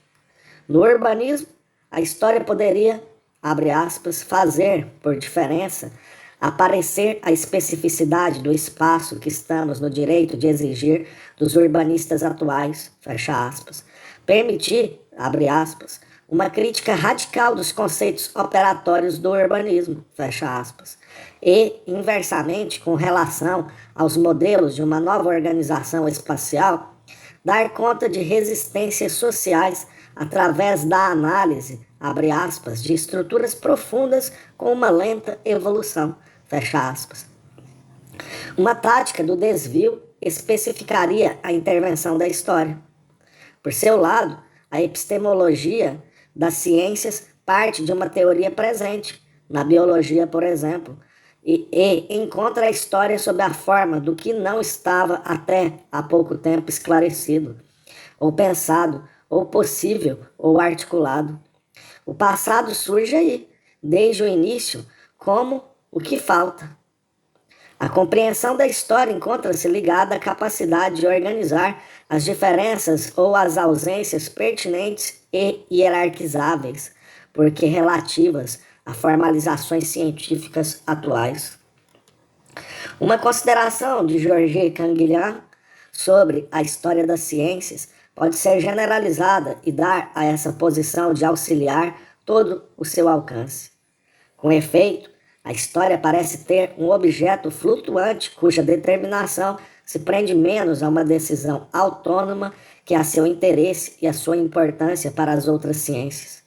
No urbanismo, a história poderia, abre aspas, fazer, por diferença, aparecer a especificidade do espaço que estamos no direito de exigir dos urbanistas atuais, fecha aspas, permitir, abre aspas, uma crítica radical dos conceitos operatórios do urbanismo, fecha aspas, e, inversamente, com relação aos modelos de uma nova organização espacial, dar conta de resistências sociais através da análise, abre aspas, de estruturas profundas com uma lenta evolução, fecha aspas. Uma tática do desvio especificaria a intervenção da história. Por seu lado, a epistemologia das ciências parte de uma teoria presente, na biologia, por exemplo, e encontra a história sob a forma do que não estava até há pouco tempo esclarecido, ou pensado, ou possível, ou articulado. O passado surge aí, desde o início, como o que falta. A compreensão da história encontra-se ligada à capacidade de organizar as diferenças ou as ausências pertinentes e hierarquizáveis, porque relativas a formalizações científicas atuais. Uma consideração de Georges Canguilhem sobre a história das ciências pode ser generalizada e dar a essa posição de auxiliar todo o seu alcance. Com efeito, a história parece ter um objeto flutuante cuja determinação se prende menos a uma decisão autônoma que a seu interesse e a sua importância para as outras ciências.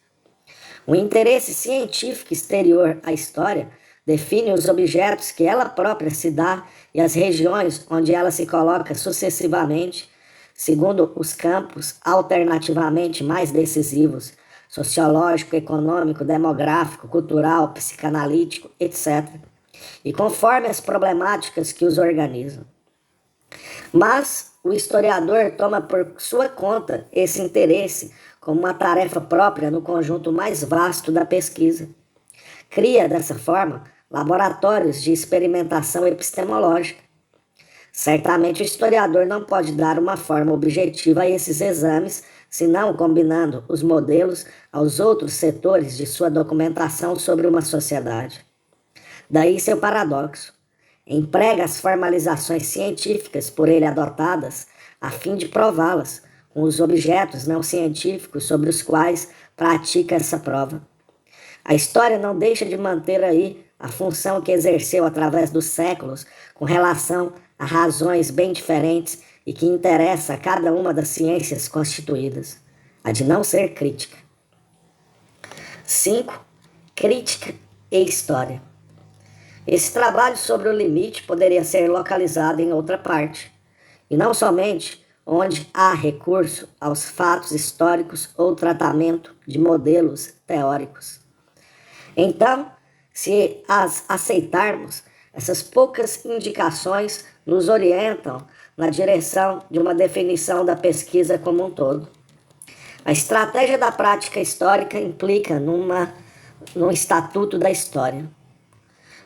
O interesse científico exterior à história define os objetos que ela própria se dá e as regiões onde ela se coloca sucessivamente, segundo os campos alternativamente mais decisivos, sociológico, econômico, demográfico, cultural, psicanalítico, etc., e conforme as problemáticas que os organizam. Mas o historiador toma por sua conta esse interesse como uma tarefa própria no conjunto mais vasto da pesquisa. Cria, dessa forma, laboratórios de experimentação epistemológica. Certamente o historiador não pode dar uma forma objetiva a esses exames, senão combinando os modelos aos outros setores de sua documentação sobre uma sociedade. Daí seu paradoxo. Emprega as formalizações científicas por ele adotadas a fim de prová-las com os objetos não científicos sobre os quais pratica essa prova. A história não deixa de manter aí a função que exerceu através dos séculos com relação a razões bem diferentes e que interessa a cada uma das ciências constituídas, a de não ser crítica. 5. Crítica e história. Esse trabalho sobre o limite poderia ser localizado em outra parte, e não somente onde há recurso aos fatos históricos ou tratamento de modelos teóricos. Então, se as aceitarmos, essas poucas indicações nos orientam na direção de uma definição da pesquisa como um todo. A estratégia da prática histórica implica num estatuto da história.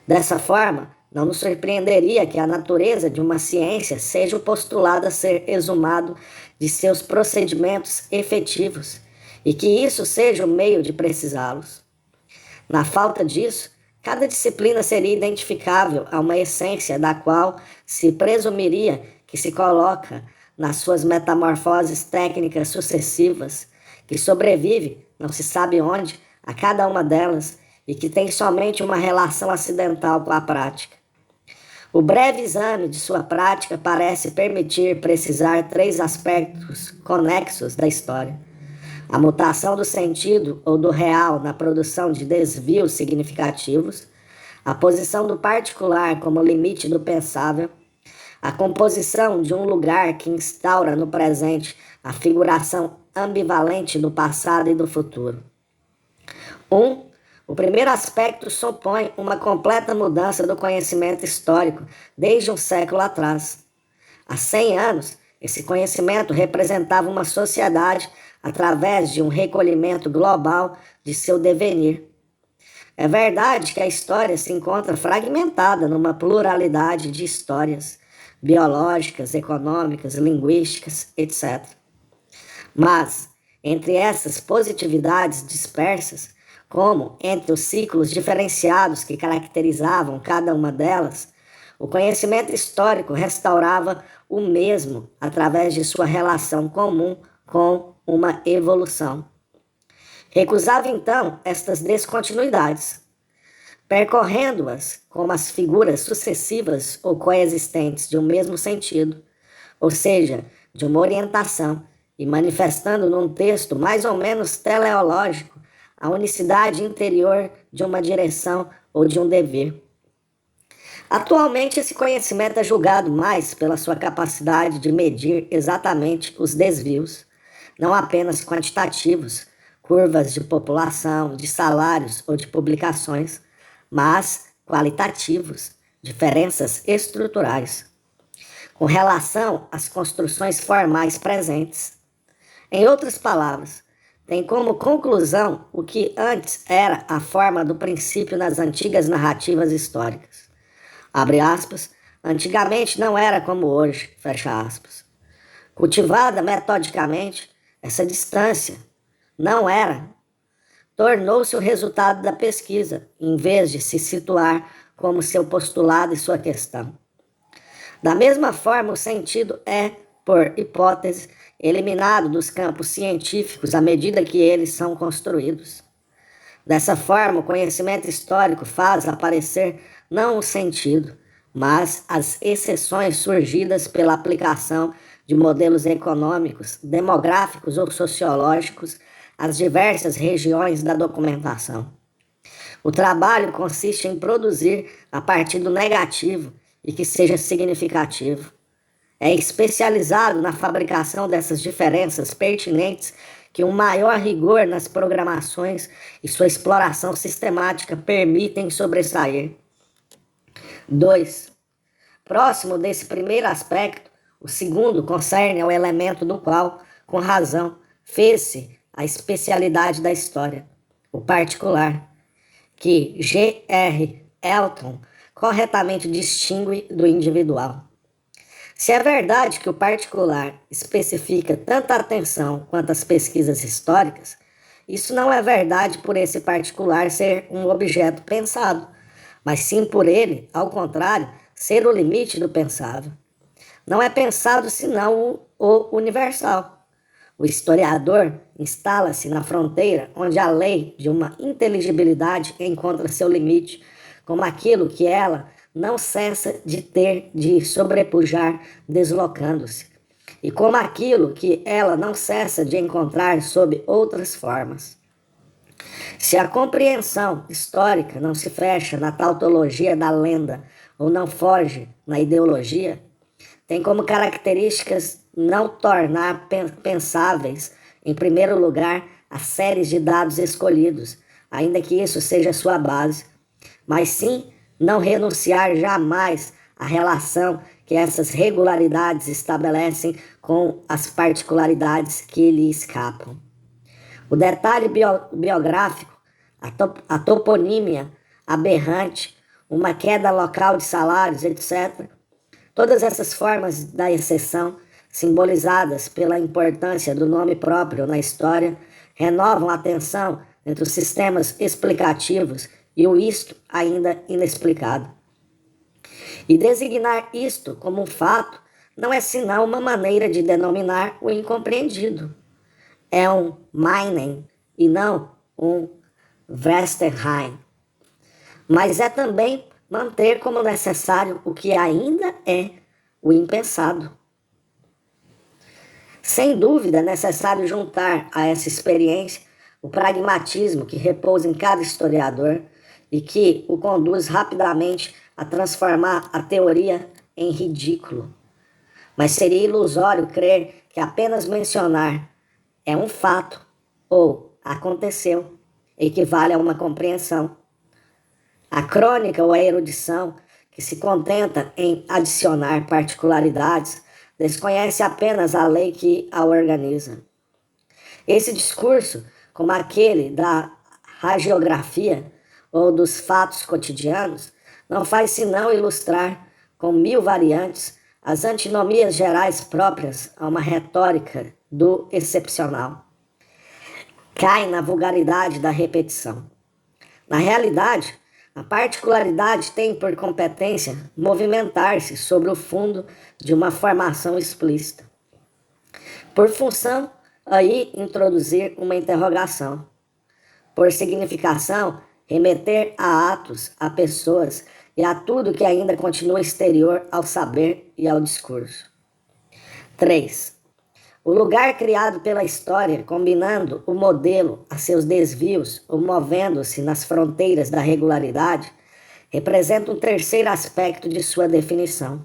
Dessa forma, não nos surpreenderia que a natureza de uma ciência seja o postulado a ser exumado de seus procedimentos efetivos e que isso seja o meio de precisá-los. Na falta disso, cada disciplina seria identificável a uma essência da qual se presumiria que se coloca nas suas metamorfoses técnicas sucessivas, que sobrevive, não se sabe onde, a cada uma delas e que tem somente uma relação acidental com a prática. O breve exame de sua prática parece permitir precisar 3 aspectos conexos da história: a mutação do sentido ou do real na produção de desvios significativos, a posição do particular como limite do pensável, a composição de um lugar que instaura no presente a figuração ambivalente do passado e do futuro. O primeiro aspecto supõe uma completa mudança do conhecimento histórico desde um século atrás. Há 100 anos, esse conhecimento representava uma sociedade através de um recolhimento global de seu devenir. É verdade que a história se encontra fragmentada numa pluralidade de histórias biológicas, econômicas, linguísticas, etc. Mas, entre essas positividades dispersas, como entre os ciclos diferenciados que caracterizavam cada uma delas, o conhecimento histórico restaurava o mesmo através de sua relação comum com uma evolução. Recusava então estas descontinuidades, percorrendo-as como as figuras sucessivas ou coexistentes de um mesmo sentido, ou seja, de uma orientação, e manifestando num texto mais ou menos teleológico a unicidade interior de uma direção ou de um dever. Atualmente, esse conhecimento é julgado mais pela sua capacidade de medir exatamente os desvios, não apenas quantitativos, curvas de população, de salários ou de publicações, mas qualitativos, diferenças estruturais, com relação às construções formais presentes. Em outras palavras, tem como conclusão o que antes era a forma do princípio nas antigas narrativas históricas. Abre aspas, antigamente não era como hoje, fecha aspas. Cultivada metodicamente, essa distância não era, tornou-se o resultado da pesquisa, em vez de se situar como seu postulado e sua questão. Da mesma forma, o sentido é, por hipótese, eliminado dos campos científicos à medida que eles são construídos. Dessa forma, o conhecimento histórico faz aparecer não o sentido, mas as exceções surgidas pela aplicação de modelos econômicos, demográficos ou sociológicos às diversas regiões da documentação. O trabalho consiste em produzir a partir do negativo e que seja significativo. É especializado na fabricação dessas diferenças pertinentes que um maior rigor nas programações e sua exploração sistemática permitem sobressair. 2. Próximo desse primeiro aspecto, o segundo concerne ao elemento do qual, com razão, fez-se a especialidade da história, o particular, que G.R. Elton corretamente distingue do individual. Se é verdade que o particular especifica tanta atenção quanto as pesquisas históricas, isso não é verdade por esse particular ser um objeto pensado, mas sim por ele, ao contrário, ser o limite do pensável. Não é pensado senão o universal. O historiador instala-se na fronteira onde a lei de uma inteligibilidade encontra seu limite, como aquilo que ela não cessa de ter de sobrepujar deslocando-se, e como aquilo que ela não cessa de encontrar sob outras formas. Se a compreensão histórica não se fecha na tautologia da lenda ou não foge na ideologia, tem como características não tornar pensáveis, em primeiro lugar, as séries de dados escolhidos, ainda que isso seja sua base, mas sim não renunciar jamais à relação que essas regularidades estabelecem com as particularidades que lhe escapam. O detalhe biográfico, a toponímia aberrante, uma queda local de salários, etc., todas essas formas da exceção, simbolizadas pela importância do nome próprio na história, renovam a tensão entre os sistemas explicativos e o isto ainda inexplicado. E designar isto como um fato não é senão uma maneira de denominar o incompreendido. É um meinen e não um Westerheim. Mas é também manter como necessário o que ainda é o impensado. Sem dúvida é necessário juntar a essa experiência o pragmatismo que repousa em cada historiador e que o conduz rapidamente a transformar a teoria em ridículo. Mas seria ilusório crer que apenas mencionar é um fato ou aconteceu equivale a uma compreensão. A crônica ou a erudição, que se contenta em adicionar particularidades, desconhece apenas a lei que a organiza. Esse discurso, como aquele da hagiografia ou dos fatos cotidianos, não faz senão ilustrar, com 1000 variantes, as antinomias gerais próprias a uma retórica do excepcional. Cai na vulgaridade da repetição. Na realidade, a particularidade tem por competência movimentar-se sobre o fundo de uma formação explícita. Por função, aí introduzir uma interrogação. Por significação, remeter a atos, a pessoas e a tudo que ainda continua exterior ao saber e ao discurso. 3. O lugar criado pela história, combinando o modelo a seus desvios ou movendo-se nas fronteiras da regularidade, representa um terceiro aspecto de sua definição.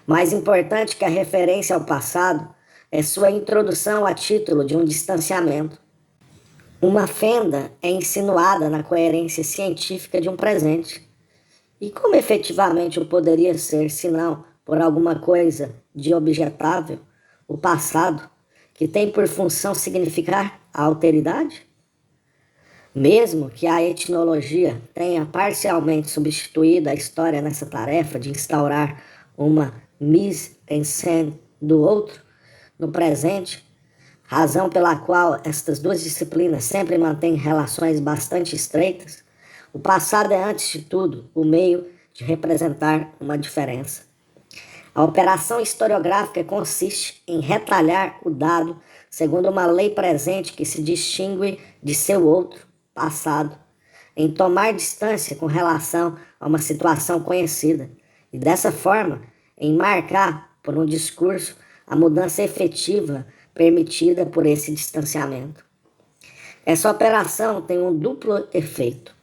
Mais importante que a referência ao passado é sua introdução a título de um distanciamento. Uma fenda é insinuada na coerência científica de um presente. E como efetivamente o poderia ser, senão por alguma coisa de objetável, o passado, que tem por função significar a alteridade? Mesmo que a etnologia tenha parcialmente substituído a história nessa tarefa de instaurar uma mise en scène do outro, no presente, razão pela qual estas duas disciplinas sempre mantêm relações bastante estreitas, o passado é, antes de tudo, o meio de representar uma diferença. A operação historiográfica consiste em retalhar o dado segundo uma lei presente que se distingue de seu outro, passado, em tomar distância com relação a uma situação conhecida e, dessa forma, em marcar, por um discurso, a mudança efetiva permitida por esse distanciamento. Essa operação tem um duplo efeito.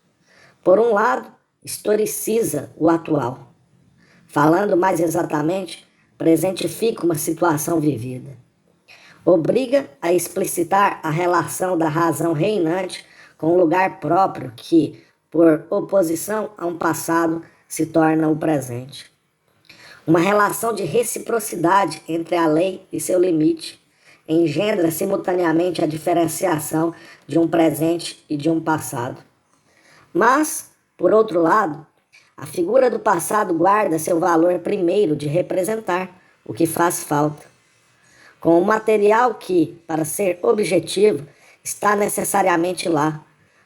Por um lado, historiciza o atual. Falando mais exatamente, presentifica uma situação vivida. Obriga a explicitar a relação da razão reinante com o lugar próprio que, por oposição a um passado, se torna o presente. Uma relação de reciprocidade entre a lei e seu limite engendra simultaneamente a diferenciação de um presente e de um passado. Mas, por outro lado, a figura do passado guarda seu valor primeiro de representar o que faz falta, com um material que, para ser objetivo, está necessariamente lá,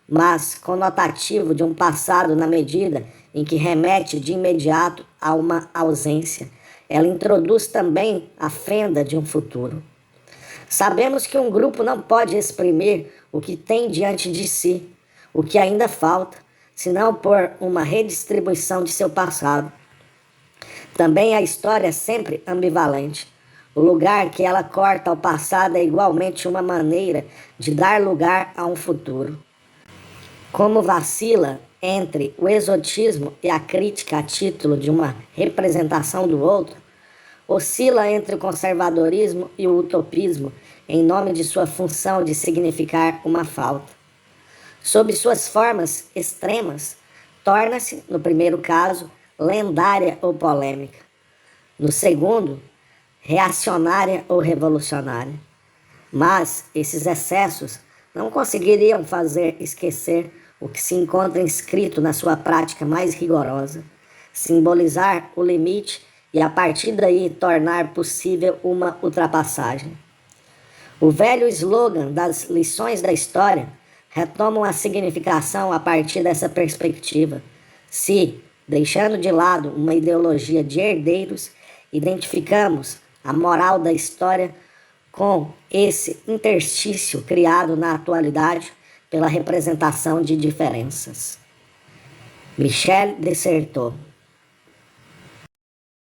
mas conotativo de um passado na medida em que remete de imediato a uma ausência. Ela introduz também a fenda de um futuro. Sabemos que um grupo não pode exprimir o que tem diante de si, o que ainda falta, senão por uma redistribuição de seu passado. Também a história é sempre ambivalente. O lugar que ela corta ao passado é igualmente uma maneira de dar lugar a um futuro. Como vacila entre o exotismo e a crítica a título de uma representação do outro, oscila entre o conservadorismo e o utopismo em nome de sua função de significar uma falta. Sob suas formas extremas, torna-se, no primeiro caso, lendária ou polêmica. No segundo, reacionária ou revolucionária. Mas esses excessos não conseguiriam fazer esquecer o que se encontra inscrito na sua prática mais rigorosa, simbolizar o limite e a partir daí tornar possível uma ultrapassagem. O velho slogan das lições da história retoma a significação a partir dessa perspectiva, se, deixando de lado uma ideologia de herdeiros, identificamos a moral da história com esse interstício criado na atualidade pela representação de diferenças. Michel Desserteau.